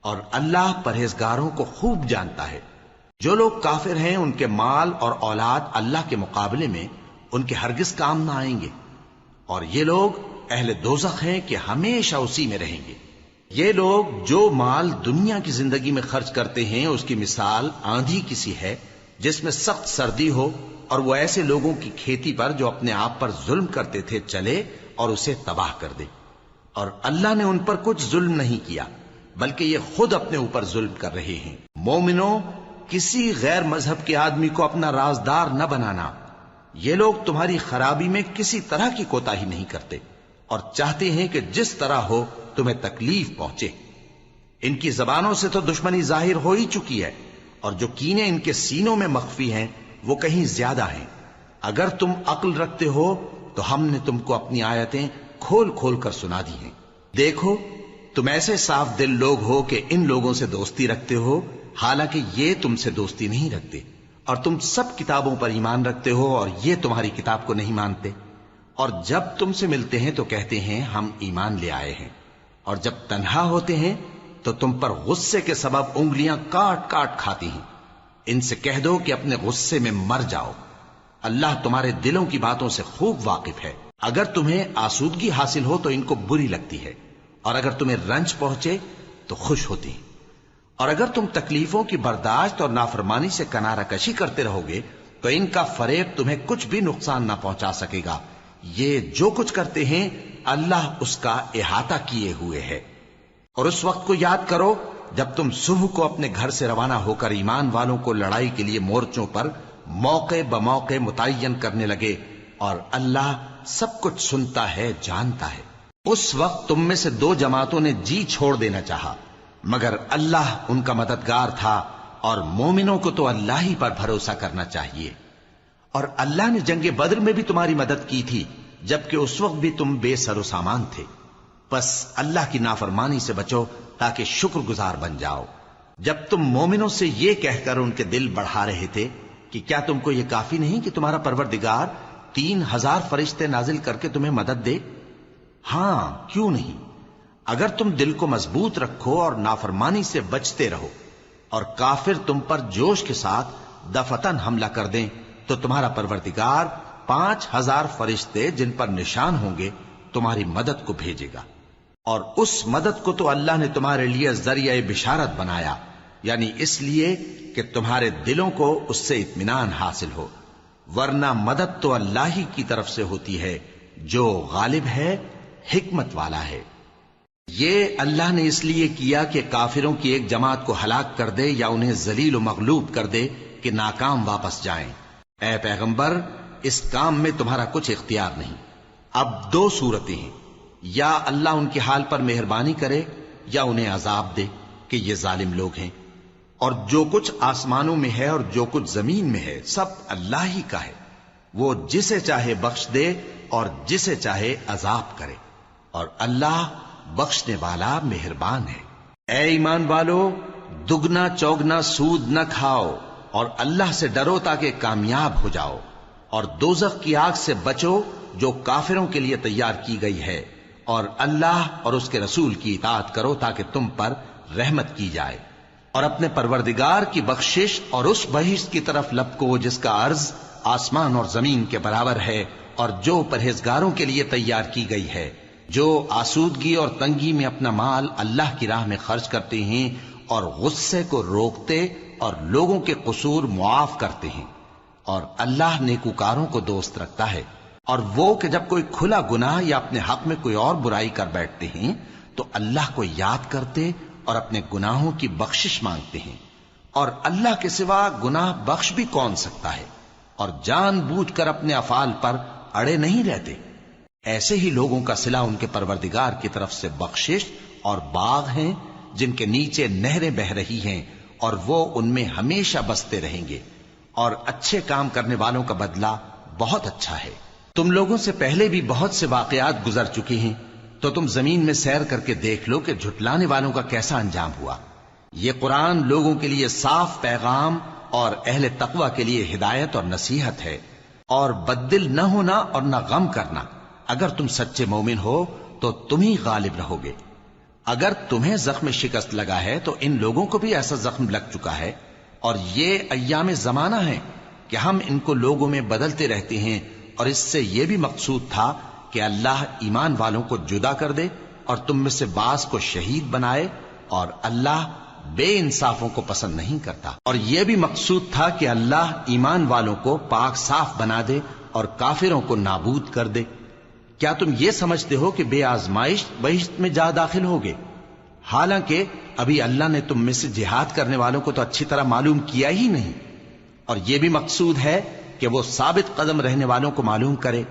اور اللہ پرہیزگاروں کو خوب جانتا ہے۔ جو لوگ کافر ہیں ان کے مال اور اولاد اللہ کے مقابلے میں ان کے ہرگز کام نہ آئیں گے، اور یہ لوگ اہل دوزخ ہیں کہ ہمیشہ اسی میں رہیں گے۔ یہ لوگ جو مال دنیا کی زندگی میں خرچ کرتے ہیں اس کی مثال آندھی کسی ہے جس میں سخت سردی ہو، اور وہ ایسے لوگوں کی کھیتی پر جو اپنے آپ پر ظلم کرتے تھے چلے اور اسے تباہ کر دے۔ اور اللہ نے ان پر کچھ ظلم نہیں کیا بلکہ یہ خود اپنے اوپر ظلم کر رہے ہیں۔ مومنو، کسی غیر مذہب کے آدمی کو اپنا رازدار نہ بنانا۔ یہ لوگ تمہاری خرابی میں کسی طرح کی کوتاہی نہیں کرتے اور چاہتے ہیں کہ جس طرح ہو تمہیں تکلیف پہنچے۔ ان کی زبانوں سے تو دشمنی ظاہر ہو ہی چکی ہے، اور جو کینے ان کے سینوں میں مخفی ہیں وہ کہیں زیادہ ہیں۔ اگر تم عقل رکھتے ہو تو ہم نے تم کو اپنی آیتیں کھول کھول کر سنا دی ہیں۔ دیکھو، تم ایسے صاف دل لوگ ہو کہ ان لوگوں سے دوستی رکھتے ہو، حالانکہ یہ تم سے دوستی نہیں رکھتے، اور تم سب کتابوں پر ایمان رکھتے ہو اور یہ تمہاری کتاب کو نہیں مانتے۔ اور جب تم سے ملتے ہیں تو کہتے ہیں ہم ایمان لے آئے ہیں، اور جب تنہا ہوتے ہیں تو تم پر غصے کے سبب انگلیاں کاٹ کاٹ کھاتی ہیں۔ ان سے کہہ دو کہ اپنے غصے میں مر جاؤ، اللہ تمہارے دلوں کی باتوں سے خوب واقف ہے۔ اگر تمہیں آسودگی حاصل ہو تو ان کو بری لگتی ہے، اور اگر تمہیں رنج پہنچے تو خوش ہوتی ہیں۔ اور اگر تم تکلیفوں کی برداشت اور نافرمانی سے کنارہ کشی کرتے رہو گے تو ان کا فریب تمہیں کچھ بھی نقصان نہ پہنچا سکے گا۔ یہ جو کچھ کرتے ہیں اللہ اس کا احاطہ کیے ہوئے ہے۔ اور اس وقت کو یاد کرو جب تم صبح کو اپنے گھر سے روانہ ہو کر ایمان والوں کو لڑائی کے لیے مورچوں پر موقع بموقع متعین کرنے لگے، اور اللہ سب کچھ سنتا ہے، جانتا ہے۔ اس وقت تم میں سے دو جماعتوں نے جی چھوڑ دینا چاہا، مگر اللہ ان کا مددگار تھا، اور مومنوں کو تو اللہ ہی پر بھروسہ کرنا چاہیے۔ اور اللہ نے جنگ بدر میں بھی تمہاری مدد کی تھی جبکہ اس وقت بھی تم بے سر و سامان تھے۔ بس اللہ کی نافرمانی سے بچو تاکہ شکر گزار بن جاؤ۔ جب تم مومنوں سے یہ کہہ کر ان کے دل بڑھا رہے تھے کہ کیا تم کو یہ کافی نہیں کہ تمہارا پروردگار 3000 فرشتے نازل کر کے تمہیں مدد دے؟ ہاں، کیوں نہیں؟ اگر تم دل کو مضبوط رکھو اور نافرمانی سے بچتے رہو، اور کافر تم پر جوش کے ساتھ دفتن حملہ کر دیں تو تمہارا پروردگار 5000 فرشتے جن پر نشان ہوں گے تمہاری مدد کو بھیجے گا۔ اور اس مدد کو تو اللہ نے تمہارے لیے ذریعہ بشارت بنایا، یعنی اس لیے کہ تمہارے دلوں کو اس سے اطمینان حاصل ہو، ورنہ مدد تو اللہ ہی کی طرف سے ہوتی ہے جو غالب ہے، حکمت والا ہے۔ یہ اللہ نے اس لیے کیا کہ کافروں کی ایک جماعت کو ہلاک کر دے یا انہیں ذلیل و مغلوب کر دے کہ ناکام واپس جائیں۔ اے پیغمبر، اس کام میں تمہارا کچھ اختیار نہیں۔ اب دو صورتیں ہیں، یا اللہ ان کے حال پر مہربانی کرے یا انہیں عذاب دے کہ یہ ظالم لوگ ہیں۔ اور جو کچھ آسمانوں میں ہے اور جو کچھ زمین میں ہے سب اللہ ہی کا ہے، وہ جسے چاہے بخش دے اور جسے چاہے عذاب کرے، اور اللہ بخشنے والا مہربان ہے۔ اے ایمان والو، دگنا چوگنا سود نہ کھاؤ اور اللہ سے ڈرو تاکہ کامیاب ہو جاؤ، اور دوزخ کی آگ سے بچو جو کافروں کے لیے تیار کی گئی ہے، اور اللہ اور اس کے رسول کی اطاعت کرو تاکہ تم پر رحمت کی جائے، اور اپنے پروردگار کی بخشش اور اس بہشت کی طرف لپکو جس کا عرض آسمان اور زمین کے برابر ہے، اور جو پرہیزگاروں کے لیے تیار کی گئی ہے، جو آسودگی اور تنگی میں اپنا مال اللہ کی راہ میں خرچ کرتے ہیں اور غصے کو روکتے اور لوگوں کے قصور معاف کرتے ہیں، اور اللہ نیکوکاروں کو دوست رکھتا ہے۔ اور وہ کہ جب کوئی کھلا گناہ یا اپنے حق میں کوئی اور برائی کر بیٹھتے ہیں تو اللہ کو یاد کرتے اور اپنے گناہوں کی بخشش مانگتے ہیں، اور اللہ کے سوا گناہ بخش بھی کون سکتا ہے، اور جان بوجھ کر اپنے افعال پر اڑے نہیں رہتے۔ ایسے ہی لوگوں کا صلہ ان کے پروردگار کی طرف سے بخشش اور باغ ہیں جن کے نیچے نہریں بہ رہی ہیں، اور وہ ان میں ہمیشہ بستے رہیں گے، اور اچھے کام کرنے والوں کا بدلہ بہت اچھا ہے۔ تم لوگوں سے پہلے بھی بہت سے واقعات گزر چکے ہیں، تو تم زمین میں سیر کر کے دیکھ لو کہ جھٹلانے والوں کا کیسا انجام ہوا۔ یہ قرآن لوگوں کے لیے صاف پیغام اور اہل تقوی کے لیے ہدایت اور نصیحت ہے، اور بددل نہ ہونا اور نہ غم کرنا۔ اگر تم سچے مومن ہو تو تم ہی غالب رہو گے۔ اگر تمہیں زخم شکست لگا ہے تو ان لوگوں کو بھی ایسا زخم لگ چکا ہے، اور یہ ایام زمانہ ہیں کہ ہم ان کو لوگوں میں بدلتے رہتے ہیں، اور اس سے یہ بھی مقصود تھا کہ اللہ ایمان والوں کو جدا کر دے اور تم میں سے بعض کو شہید بنائے، اور اللہ بے انصافوں کو پسند نہیں کرتا۔ اور یہ بھی مقصود تھا کہ اللہ ایمان والوں کو پاک صاف بنا دے اور کافروں کو نابود کر دے۔ کیا تم یہ سمجھتے ہو کہ بے آزمائش بہشت میں جا داخل ہوگے؟ حالانکہ ابھی اللہ نے تم میں سے جہاد کرنے والوں کو تو اچھی طرح معلوم کیا ہی نہیں، اور یہ بھی مقصود ہے کہ وہ ثابت قدم رہنے والوں کو معلوم کرے،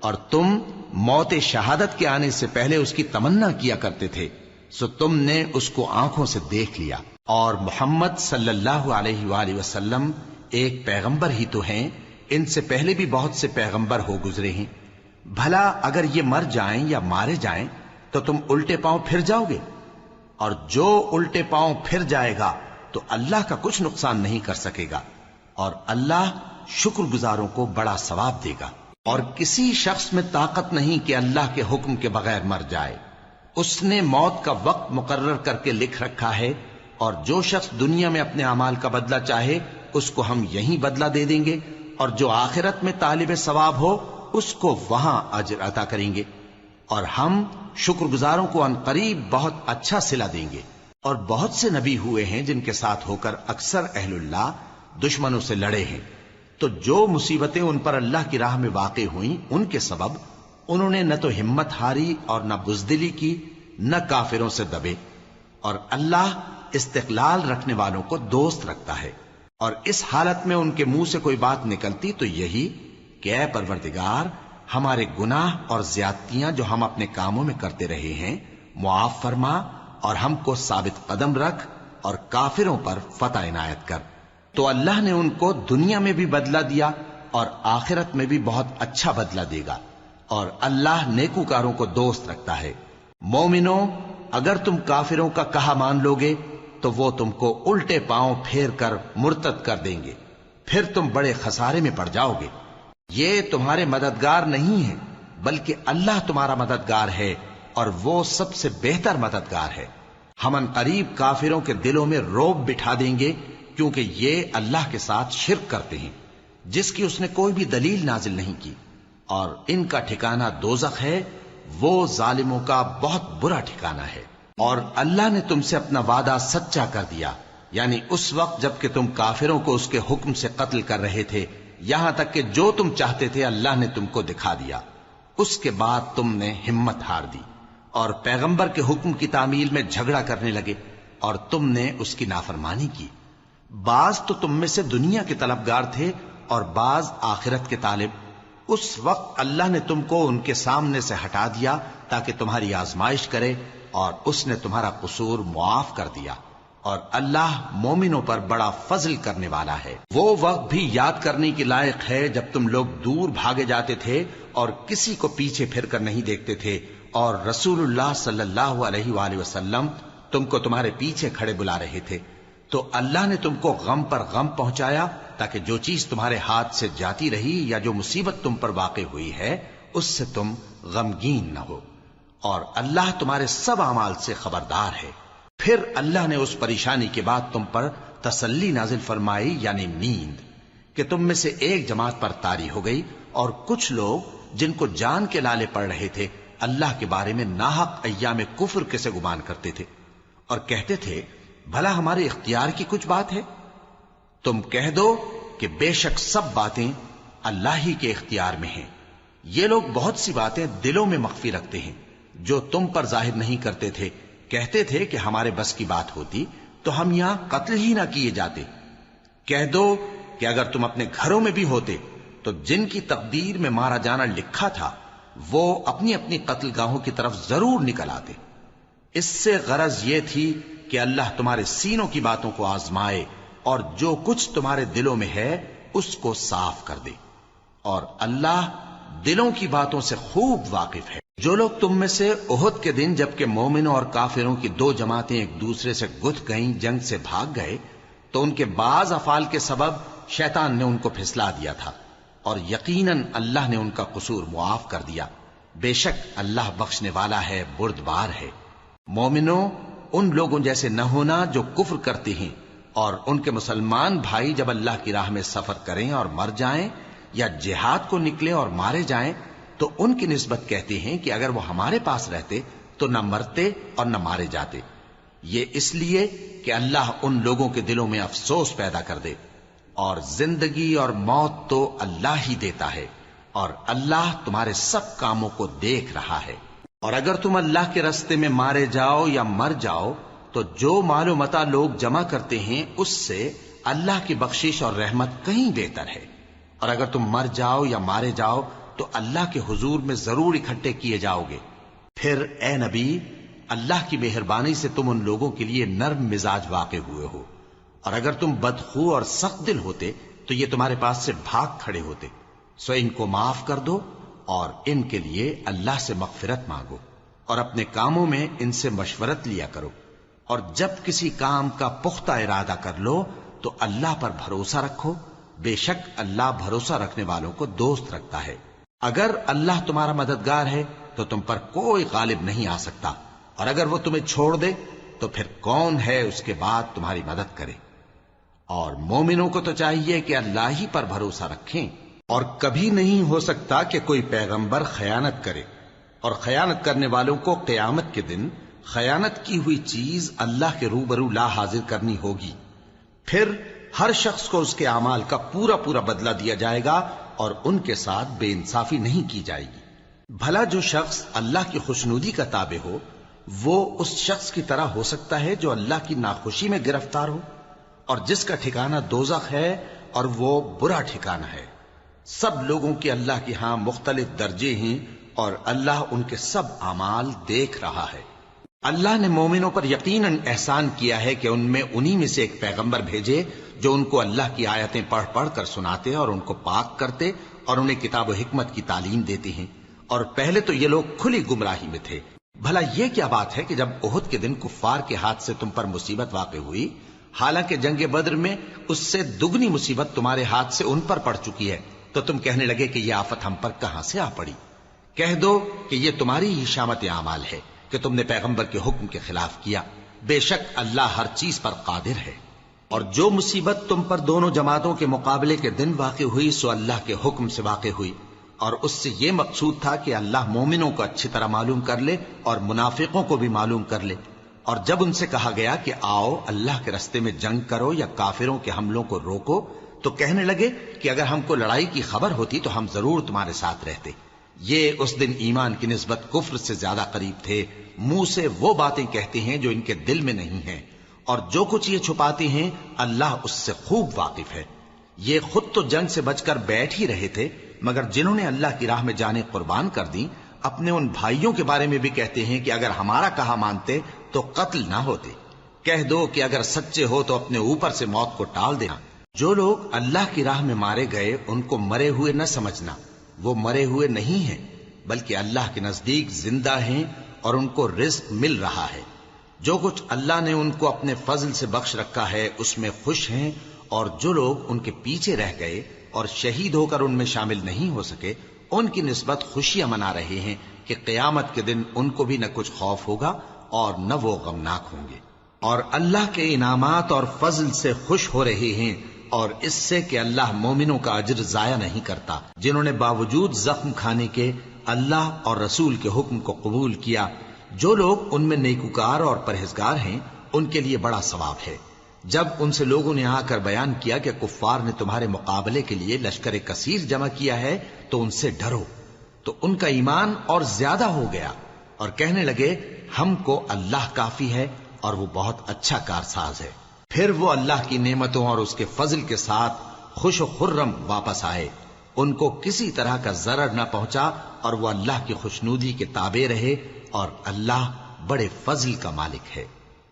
اور تم موت شہادت کے آنے سے پہلے اس کی تمنا کیا کرتے تھے، سو تم نے اس کو آنکھوں سے دیکھ لیا۔ اور محمد صلی اللہ علیہ وآلہ وسلم ایک پیغمبر ہی تو ہیں، ان سے پہلے بھی بہت سے پیغمبر ہو گزرے ہیں۔ بھلا اگر یہ مر جائیں یا مارے جائیں تو تم الٹے پاؤں پھر جاؤ گے؟ اور جو الٹے پاؤں پھر جائے گا تو اللہ کا کچھ نقصان نہیں کر سکے گا، اور اللہ شکر گزاروں کو بڑا ثواب دے گا۔ اور کسی شخص میں طاقت نہیں کہ اللہ کے حکم کے بغیر مر جائے، اس نے موت کا وقت مقرر کر کے لکھ رکھا ہے، اور جو شخص دنیا میں اپنے اعمال کا بدلہ چاہے اس کو ہم یہیں بدلہ دے دیں گے، اور جو آخرت میں طالب ثواب ہو اس کو وہاں اجر عطا کریں گے، اور ہم شکر گزاروں کو ان قریب بہت اچھا صلہ دیں گے۔ اور بہت سے نبی ہوئے ہیں جن کے ساتھ ہو کر اکثر اہل اللہ دشمنوں سے لڑے ہیں، تو جو مصیبتیں ان پر اللہ کی راہ میں واقع ہوئیں ان کے سبب انہوں نے نہ تو ہمت ہاری اور نہ بزدلی کی، نہ کافروں سے دبے، اور اللہ استقلال رکھنے والوں کو دوست رکھتا ہے۔ اور اس حالت میں ان کے منہ سے کوئی بات نکلتی تو یہی کہ اے پروردگار، ہمارے گناہ اور زیادتیاں جو ہم اپنے کاموں میں کرتے رہے ہیں معاف فرما، اور ہم کو ثابت قدم رکھ، اور کافروں پر فتح عنایت کر۔ تو اللہ نے ان کو دنیا میں بھی بدلہ دیا اور آخرت میں بھی بہت اچھا بدلہ دے گا، اور اللہ نیکوکاروں کو دوست رکھتا ہے۔ مومنو، اگر تم کافروں کا کہا مان لوگے تو وہ تم کو الٹے پاؤں پھیر کر مرتد کر دیں گے، پھر تم بڑے خسارے میں پڑ جاؤ گے۔ یہ تمہارے مددگار نہیں ہیں بلکہ اللہ تمہارا مددگار ہے، اور وہ سب سے بہتر مددگار ہے۔ ہم ان قریب کافروں کے دلوں میں رعب بٹھا دیں گے، کیونکہ یہ اللہ کے ساتھ شرک کرتے ہیں جس کی اس نے کوئی بھی دلیل نازل نہیں کی، اور ان کا ٹھکانہ دوزخ ہے، وہ ظالموں کا بہت برا ٹھکانہ ہے۔ اور اللہ نے تم سے اپنا وعدہ سچا کر دیا، یعنی اس وقت جب کہ تم کافروں کو اس کے حکم سے قتل کر رہے تھے، یہاں تک کہ جو تم چاہتے تھے اللہ نے تم کو دکھا دیا۔ اس کے بعد تم نے ہمت ہار دی اور پیغمبر کے حکم کی تعمیل میں جھگڑا کرنے لگے، اور تم نے اس کی نافرمانی کی۔ بعض تو تم میں سے دنیا کے طلبگار تھے اور بعض آخرت کے طالب۔ اس وقت اللہ نے تم کو ان کے سامنے سے ہٹا دیا تاکہ تمہاری آزمائش کرے، اور اس نے تمہارا قصور معاف کر دیا، اور اللہ مومنوں پر بڑا فضل کرنے والا ہے۔ وہ وقت بھی یاد کرنے کی لائق ہے جب تم لوگ دور بھاگے جاتے تھے اور کسی کو پیچھے پھر کر نہیں دیکھتے تھے، اور رسول اللہ صلی اللہ علیہ وآلہ وسلم تم کو تمہارے پیچھے کھڑے بلا رہے تھے، تو اللہ نے تم کو غم پر غم پہنچایا تاکہ جو چیز تمہارے ہاتھ سے جاتی رہی یا جو مصیبت تم پر واقع ہوئی ہے اس سے تم غمگین نہ ہو، اور اللہ تمہارے سب اعمال سے خبردار ہے۔ پھر اللہ نے اس پریشانی کے بعد تم پر تسلی نازل فرمائی، یعنی نیند، کہ تم میں سے ایک جماعت پر طاری ہو گئی، اور کچھ لوگ جن کو جان کے لالے پڑ رہے تھے اللہ کے بارے میں ناحق ایام کفر کے سے گمان کرتے تھے اور کہتے تھے بھلا ہمارے اختیار کی کچھ بات ہے؟ تم کہہ دو کہ بے شک سب باتیں اللہ ہی کے اختیار میں ہیں۔ یہ لوگ بہت سی باتیں دلوں میں مخفی رکھتے ہیں جو تم پر ظاہر نہیں کرتے تھے۔ کہتے تھے کہ ہمارے بس کی بات ہوتی تو ہم یہاں قتل ہی نہ کیے جاتے۔ کہہ دو کہ اگر تم اپنے گھروں میں بھی ہوتے تو جن کی تقدیر میں مارا جانا لکھا تھا وہ اپنی اپنی قتل گاہوں کی طرف ضرور نکل آتے۔ اس سے غرض یہ تھی کہ اللہ تمہارے سینوں کی باتوں کو آزمائے اور جو کچھ تمہارے دلوں میں ہے اس کو صاف کر دے، اور اللہ دلوں کی باتوں سے خوب واقف ہے۔ جو لوگ تم میں سے احد کے دن جبکہ مومنوں اور کافروں کی دو جماعتیں ایک دوسرے سے گتھ گئیں جنگ سے بھاگ گئے تو ان کے بعض افعال کے سبب شیطان نے ان کو پھسلا دیا تھا، اور یقیناً اللہ نے ان کا قصور معاف کر دیا۔ بے شک اللہ بخشنے والا ہے، بردبار ہے۔ مومنوں، ان لوگوں جیسے نہ ہونا جو کفر کرتے ہیں، اور ان کے مسلمان بھائی جب اللہ کی راہ میں سفر کریں اور مر جائیں یا جہاد کو نکلیں اور مارے جائیں تو ان کی نسبت کہتے ہیں کہ اگر وہ ہمارے پاس رہتے تو نہ مرتے اور نہ مارے جاتے۔ یہ اس لیے کہ اللہ ان لوگوں کے دلوں میں افسوس پیدا کر دے، اور زندگی اور موت تو اللہ ہی دیتا ہے، اور اللہ تمہارے سب کاموں کو دیکھ رہا ہے۔ اور اگر تم اللہ کے راستے میں مارے جاؤ یا مر جاؤ تو جو مال و متاع لوگ جمع کرتے ہیں اس سے اللہ کی بخشش اور رحمت کہیں بہتر ہے، اور اگر تم مر جاؤ یا مارے جاؤ تو اللہ کے حضور میں ضرور اکٹھے کیے جاؤ گے۔ پھر اے نبی، اللہ کی مہربانی سے تم ان لوگوں کے لیے نرم مزاج واقع ہوئے ہو، اور اگر تم بدخو اور سخت دل ہوتے تو یہ تمہارے پاس سے بھاگ کھڑے ہوتے۔ سو ان کو معاف کر دو اور ان کے لیے اللہ سے مغفرت مانگو، اور اپنے کاموں میں ان سے مشورت لیا کرو، اور جب کسی کام کا پختہ ارادہ کر لو تو اللہ پر بھروسہ رکھو، بے شک اللہ بھروسہ رکھنے والوں کو دوست رکھتا ہے۔ اگر اللہ تمہارا مددگار ہے تو تم پر کوئی غالب نہیں آ سکتا، اور اگر وہ تمہیں چھوڑ دے تو پھر کون ہے اس کے بعد تمہاری مدد کرے؟ اور مومنوں کو تو چاہیے کہ اللہ ہی پر بھروسہ رکھیں، اور کبھی نہیں ہو سکتا کہ کوئی پیغمبر خیانت کرے، اور خیانت کرنے والوں کو قیامت کے دن خیانت کی ہوئی چیز اللہ کے روبرو لا حاضر کرنی ہوگی۔ پھر ہر شخص کو اس کے اعمال کا پورا پورا بدلہ دیا جائے گا، اور ان کے ساتھ بے انصافی نہیں کی جائے گی۔ بھلا جو شخص اللہ کی خوشنودی کا تابع ہو وہ اس شخص کی طرح ہو سکتا ہے جو اللہ کی ناخوشی میں گرفتار ہو، اور جس کا ٹھکانہ دوزخ ہے اور وہ برا ٹھکانہ ہے۔ سب لوگوں کے اللہ کے ہاں مختلف درجے ہیں، اور اللہ ان کے سب اعمال دیکھ رہا ہے۔ اللہ نے مومنوں پر یقیناً احسان کیا ہے کہ ان میں انہی میں سے ایک پیغمبر بھیجے جو ان کو اللہ کی آیتیں پڑھ پڑھ کر سناتے اور ان کو پاک کرتے اور انہیں کتاب و حکمت کی تعلیم دیتے ہیں، اور پہلے تو یہ لوگ کھلی گمراہی میں تھے۔ بھلا یہ کیا بات ہے کہ جب احد کے دن کفار کے ہاتھ سے تم پر مصیبت واقع ہوئی، حالانکہ جنگ بدر میں اس سے دگنی مصیبت تمہارے ہاتھ سے ان پر پڑ چکی ہے، تو تم کہنے لگے کہ یہ آفت ہم پر کہاں سے آ پڑی؟ کہہ دو کہ یہ تمہاری ہی شامت اعمال ہے کہ تم نے پیغمبر کے حکم کے خلاف کیا، بے شک اللہ ہر چیز پر قادر ہے۔ اور جو مصیبت تم پر دونوں جماعتوں کے مقابلے کے دن واقع ہوئی سو اللہ کے حکم سے واقع ہوئی، اور اس سے یہ مقصود تھا کہ اللہ مومنوں کو اچھی طرح معلوم کر لے اور منافقوں کو بھی معلوم کر لے۔ اور جب ان سے کہا گیا کہ آؤ اللہ کے راستے میں جنگ کرو یا کافروں کے حملوں کو روکو، تو کہنے لگے کہ اگر ہم کو لڑائی کی خبر ہوتی تو ہم ضرور تمہارے ساتھ رہتے۔ یہ اس دن ایمان کی نسبت کفر سے زیادہ قریب تھے، منہ سے وہ باتیں کہتے ہیں جو ان کے دل میں نہیں ہیں، اور جو کچھ یہ چھپاتے ہیں اللہ اس سے خوب واقف ہے۔ یہ خود تو جنگ سے بچ کر بیٹھ ہی رہے تھے، مگر جنہوں نے اللہ کی راہ میں جانیں قربان کر دیں اپنے ان بھائیوں کے بارے میں بھی کہتے ہیں کہ اگر ہمارا کہا مانتے تو قتل نہ ہوتے۔ کہہ دو کہ اگر سچے ہو تو اپنے اوپر سے موت کو ٹال دینا۔ جو لوگ اللہ کی راہ میں مارے گئے ان کو مرے ہوئے نہ سمجھنا، وہ مرے ہوئے نہیں ہیں بلکہ اللہ کے نزدیک زندہ ہیں اور ان کو رزق مل رہا ہے۔ جو کچھ اللہ نے ان کو اپنے فضل سے بخش رکھا ہے اس میں خوش ہیں، اور جو لوگ ان کے پیچھے رہ گئے اور شہید ہو کر ان میں شامل نہیں ہو سکے، ان کی نسبت خوشیاں منا رہے ہیں کہ قیامت کے دن ان کو بھی نہ کچھ خوف ہوگا اور نہ وہ غمناک ہوں گے، اور اللہ کے انعامات اور فضل سے خوش ہو رہے ہیں، اور اس سے کہ اللہ مومنوں کا اجر ضائع نہیں کرتا، جنہوں نے باوجود زخم کھانے کے اللہ اور رسول کے حکم کو قبول کیا۔ جو لوگ ان میں نیکوکار اور پرہیزگار ہیں ان کے لیے بڑا ثواب ہے۔ جب ان سے لوگوں نے آ کر بیان کیا کہ کفار نے تمہارے مقابلے کے لیے لشکر کثیر جمع کیا ہے تو ان سے ڈرو، تو ان کا ایمان اور زیادہ ہو گیا اور کہنے لگے ہم کو اللہ کافی ہے اور وہ بہت اچھا کارساز ہے۔ پھر وہ اللہ کی نعمتوں اور اس کے فضل کے ساتھ خوش و خرم واپس آئے، ان کو کسی طرح کا ضرر نہ پہنچا، اور وہ اللہ کی خوشنودی کے تابع رہے، اور اللہ بڑے فضل کا مالک ہے۔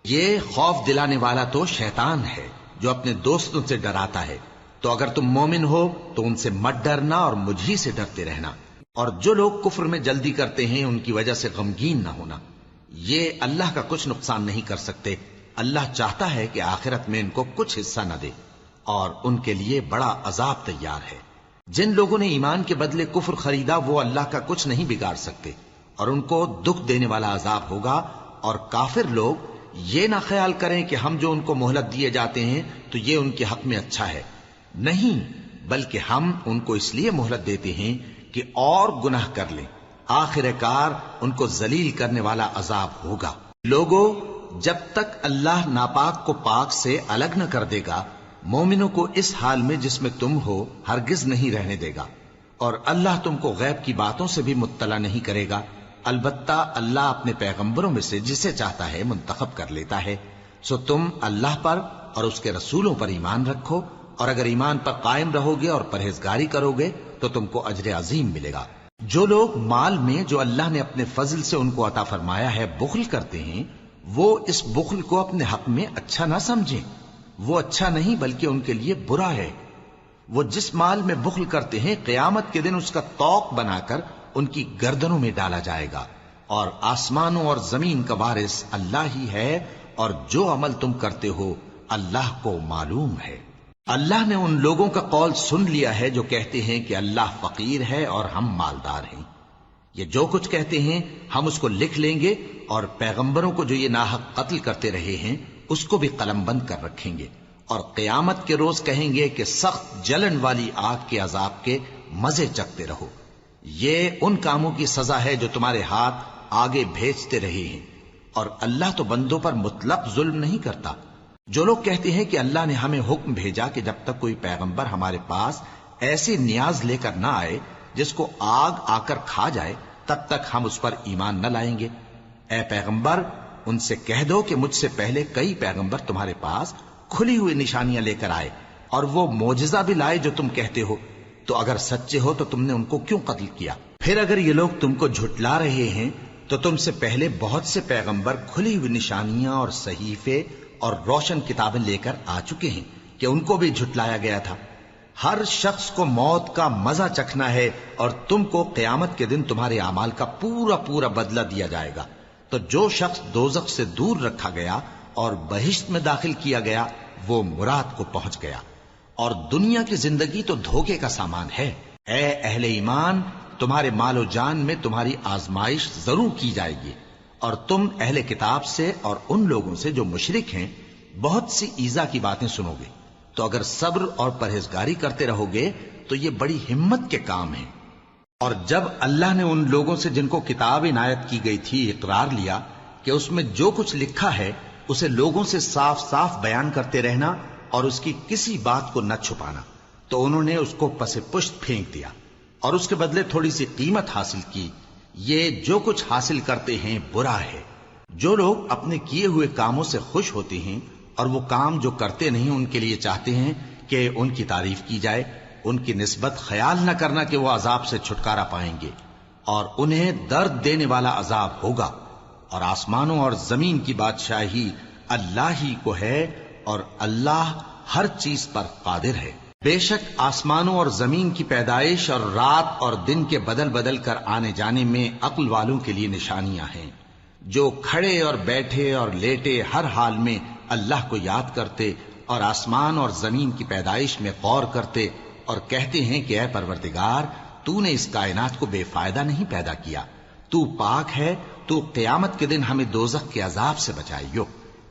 یہ خوف دلانے والا تو شیطان ہے جو اپنے دوستوں سے ڈراتا ہے، تو اگر تم مومن ہو تو ان سے مت ڈرنا اور مجھ ہی سے ڈرتے رہنا، اور جو لوگ کفر میں جلدی کرتے ہیں ان کی وجہ سے غمگین نہ ہونا، یہ اللہ کا کچھ نقصان نہیں کر سکتے۔ اللہ چاہتا ہے کہ آخرت میں ان کو کچھ حصہ نہ دے، اور ان کے لیے بڑا عذاب تیار ہے۔ جن لوگوں نے ایمان کے بدلے کفر خریدا وہ اللہ کا کچھ نہیں بگاڑ سکتے، اور ان کو دکھ دینے والا عذاب ہوگا۔ اور کافر لوگ یہ نہ خیال کریں کہ ہم جو ان کو مہلت دیے جاتے ہیں تو یہ ان کے حق میں اچھا ہے، نہیں، بلکہ ہم ان کو اس لیے مہلت دیتے ہیں کہ اور گناہ کر لیں، آخر کار ان کو ذلیل کرنے والا عذاب ہوگا۔ لوگوں، جب تک اللہ ناپاک کو پاک سے الگ نہ کر دے گا، مومنوں کو اس حال میں جس میں تم ہو ہرگز نہیں رہنے دے گا، اور اللہ تم کو غیب کی باتوں سے بھی مطلع نہیں کرے گا۔ البتہ اللہ اپنے پیغمبروں میں سے جسے چاہتا ہے منتخب کر لیتا ہے، سو تم اللہ پر اور اس کے رسولوں پر ایمان رکھو، اور اگر ایمان پر قائم رہو گے اور پرہیزگاری کرو گے تو تم کو اجر عظیم ملے گا۔ جو لوگ مال میں جو اللہ نے اپنے فضل سے ان کو عطا فرمایا ہے بخل کرتے ہیں، وہ اس بخل کو اپنے حق میں اچھا نہ سمجھیں، وہ اچھا نہیں بلکہ ان کے لیے برا ہے۔ وہ جس مال میں بخل کرتے ہیں قیامت کے دن اس کا طوق بنا کر ان کی گردنوں میں ڈالا جائے گا، اور آسمانوں اور زمین کا وارث اللہ ہی ہے، اور جو عمل تم کرتے ہو اللہ کو معلوم ہے۔ اللہ نے ان لوگوں کا قول سن لیا ہے جو کہتے ہیں کہ اللہ فقیر ہے اور ہم مالدار ہیں۔ یہ جو کچھ کہتے ہیں ہم اس کو لکھ لیں گے، اور پیغمبروں کو جو یہ ناحق قتل کرتے رہے ہیں اس کو بھی قلم بند کر رکھیں گے، اور قیامت کے روز کہیں گے کہ سخت جلن والی آگ کے عذاب کے مزے چکھتے رہو۔ یہ ان کاموں کی سزا ہے جو تمہارے ہاتھ آگے بھیجتے رہے ہیں، اور اللہ تو بندوں پر مطلق ظلم نہیں کرتا۔ جو لوگ کہتے ہیں کہ اللہ نے ہمیں حکم بھیجا کہ جب تک کوئی پیغمبر ہمارے پاس ایسی نیاز لے کر نہ آئے جس کو آگ آ کر کھا جائے تب تک ہم اس پر ایمان نہ لائیں گے، اے پیغمبر ان سے کہہ دو کہ مجھ سے پہلے کئی پیغمبر تمہارے پاس کھلی ہوئی نشانیاں لے کر آئے، اور وہ معجزہ بھی لائے جو تم کہتے ہو، تو اگر سچے ہو تو تم نے ان کو کیوں قتل کیا؟ پھر اگر یہ لوگ تم کو جھٹلا رہے ہیں تو تم سے پہلے بہت سے پیغمبر کھلی ہوئی نشانیاں اور صحیفے اور روشن کتابیں لے کر آ چکے ہیں کہ ان کو بھی جھٹلایا گیا تھا۔ ہر شخص کو موت کا مزہ چکھنا ہے، اور تم کو قیامت کے دن تمہارے اعمال کا پورا پورا بدلہ دیا جائے گا۔ تو جو شخص دوزخ سے دور رکھا گیا اور بہشت میں داخل کیا گیا وہ مراد کو پہنچ گیا، اور دنیا کی زندگی تو دھوکے کا سامان ہے۔ اے اہل ایمان، تمہارے مال و جان میں تمہاری آزمائش ضرور کی جائے گی، اور تم اہل کتاب سے اور ان لوگوں سے جو مشرک ہیں بہت سی ایذا کی باتیں سنو گے، تو اگر صبر اور پرہیزگاری کرتے رہو گے تو یہ بڑی ہمت کے کام ہیں۔ اور جب اللہ نے ان لوگوں سے جن کو کتاب عنایت کی گئی تھی اقرار لیا کہ اس میں جو کچھ لکھا ہے اسے لوگوں سے صاف صاف بیان کرتے رہنا اور اس کی کسی بات کو نہ چھپانا، تو انہوں نے اس کو پس پشت پھینک دیا اور اس کے بدلے تھوڑی سی قیمت حاصل کی۔ یہ جو کچھ حاصل کرتے ہیں برا ہے۔ جو لوگ اپنے کیے ہوئے کاموں سے خوش ہوتے ہیں اور وہ کام جو کرتے نہیں ان کے لیے چاہتے ہیں کہ ان کی تعریف کی جائے، ان کی نسبت خیال نہ کرنا کہ وہ عذاب سے چھٹکارا پائیں گے، اور انہیں درد دینے والا عذاب ہوگا۔ اور آسمانوں اور زمین کی بادشاہی اللہ ہی کو ہے، اور اللہ ہر چیز پر قادر ہے۔ بے شک آسمانوں اور زمین کی پیدائش اور رات اور دن کے بدل بدل کر آنے جانے میں عقل والوں کے لیے نشانیاں ہیں۔ جو کھڑے اور بیٹھے اور لیٹے ہر حال میں اللہ کو یاد کرتے اور آسمان اور زمین کی پیدائش میں غور کرتے اور کہتے ہیں کہ اے پروردگار تو نے اس کائنات کو بے فائدہ نہیں پیدا کیا، تو پاک ہے، تو قیامت کے دن ہمیں دوزخ کے عذاب سے بچائیو۔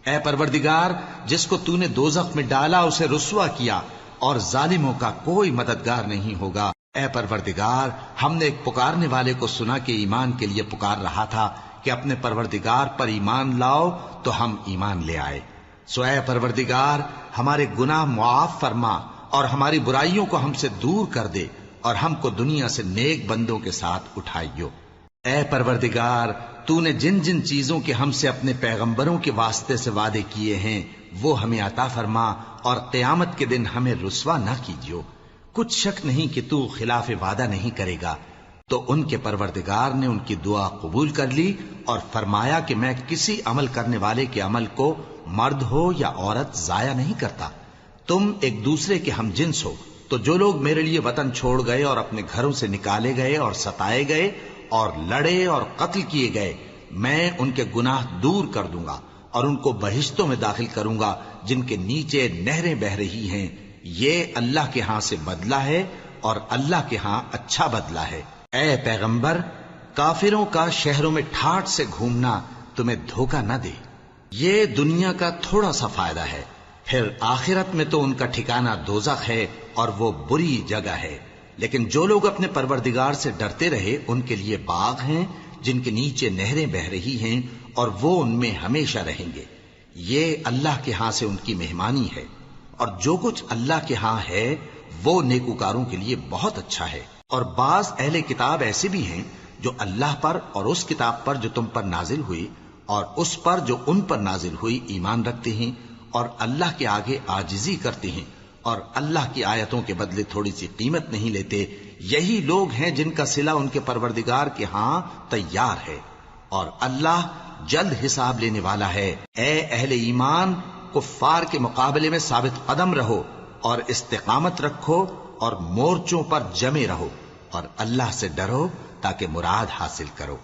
اے پروردگار جس کو تو نے دوزخ میں ڈالا اسے رسوا کیا اور ظالموں کا کوئی مددگار نہیں ہوگا۔ اے پروردگار ہم نے ایک پکارنے والے کو سنا کہ ایمان کے لیے پکار رہا تھا کہ اپنے پروردگار پر ایمان لاؤ تو ہم ایمان لے آئے۔ سو اے پروردگار ہمارے گناہ معاف فرما اور ہماری برائیوں کو ہم سے دور کر دے اور ہم کو دنیا سے نیک بندوں کے ساتھ اٹھائیو۔ اے پروردگار تو نے جن جن چیزوں کے ہم سے اپنے پیغمبروں کے واسطے سے وعدے کیے ہیں وہ ہمیں عطا فرما اور قیامت کے دن ہمیں رسوا نہ کیجیو۔ کچھ شک نہیں کہ تو خلاف وعدہ نہیں کرے گا۔ تو ان کے پروردگار نے ان کی دعا قبول کر لی اور فرمایا کہ میں کسی عمل کرنے والے کے عمل کو مرد ہو یا عورت ضائع نہیں کرتا۔ تم ایک دوسرے کے ہم جنس ہو، تو جو لوگ میرے لیے وطن چھوڑ گئے اور اپنے گھروں سے نکالے گئے اور ستائے گئے اور لڑے اور قتل کیے گئے، میں ان کے گناہ دور کر دوں گا اور ان کو بہشتوں میں داخل کروں گا جن کے نیچے نہریں بہ رہی ہیں۔ یہ اللہ کے ہاں سے بدلہ ہے اور اللہ کے ہاں اچھا بدلہ ہے۔ اے پیغمبر کافروں کا شہروں میں ٹھاٹھ سے گھومنا تمہیں دھوکہ نہ دے، یہ دنیا کا تھوڑا سا فائدہ ہے، پھر آخرت میں تو ان کا ٹھکانہ دوزخ ہے اور وہ بری جگہ ہے۔ لیکن جو لوگ اپنے پروردگار سے ڈرتے رہے ان کے لیے باغ ہیں جن کے نیچے نہریں بہ رہی ہیں اور وہ ان میں ہمیشہ رہیں گے۔ یہ اللہ کے ہاں سے ان کی مہمانی ہے، اور جو کچھ اللہ کے ہاں ہے وہ نیکوکاروں کے لیے بہت اچھا ہے۔ اور بعض اہل کتاب ایسے بھی ہیں جو اللہ پر اور اس کتاب پر جو تم پر نازل ہوئی اور اس پر جو ان پر نازل ہوئی ایمان رکھتے ہیں اور اللہ کے آگے عاجزی کرتے ہیں اور اللہ کی آیتوں کے بدلے تھوڑی سی قیمت نہیں لیتے۔ یہی لوگ ہیں جن کا صلہ ان کے پروردگار کے ہاں تیار ہے، اور اللہ جلد حساب لینے والا ہے۔ اے اہل ایمان کفار کے مقابلے میں ثابت قدم رہو اور استقامت رکھو اور مورچوں پر جمے رہو اور اللہ سے ڈرو تاکہ مراد حاصل کرو۔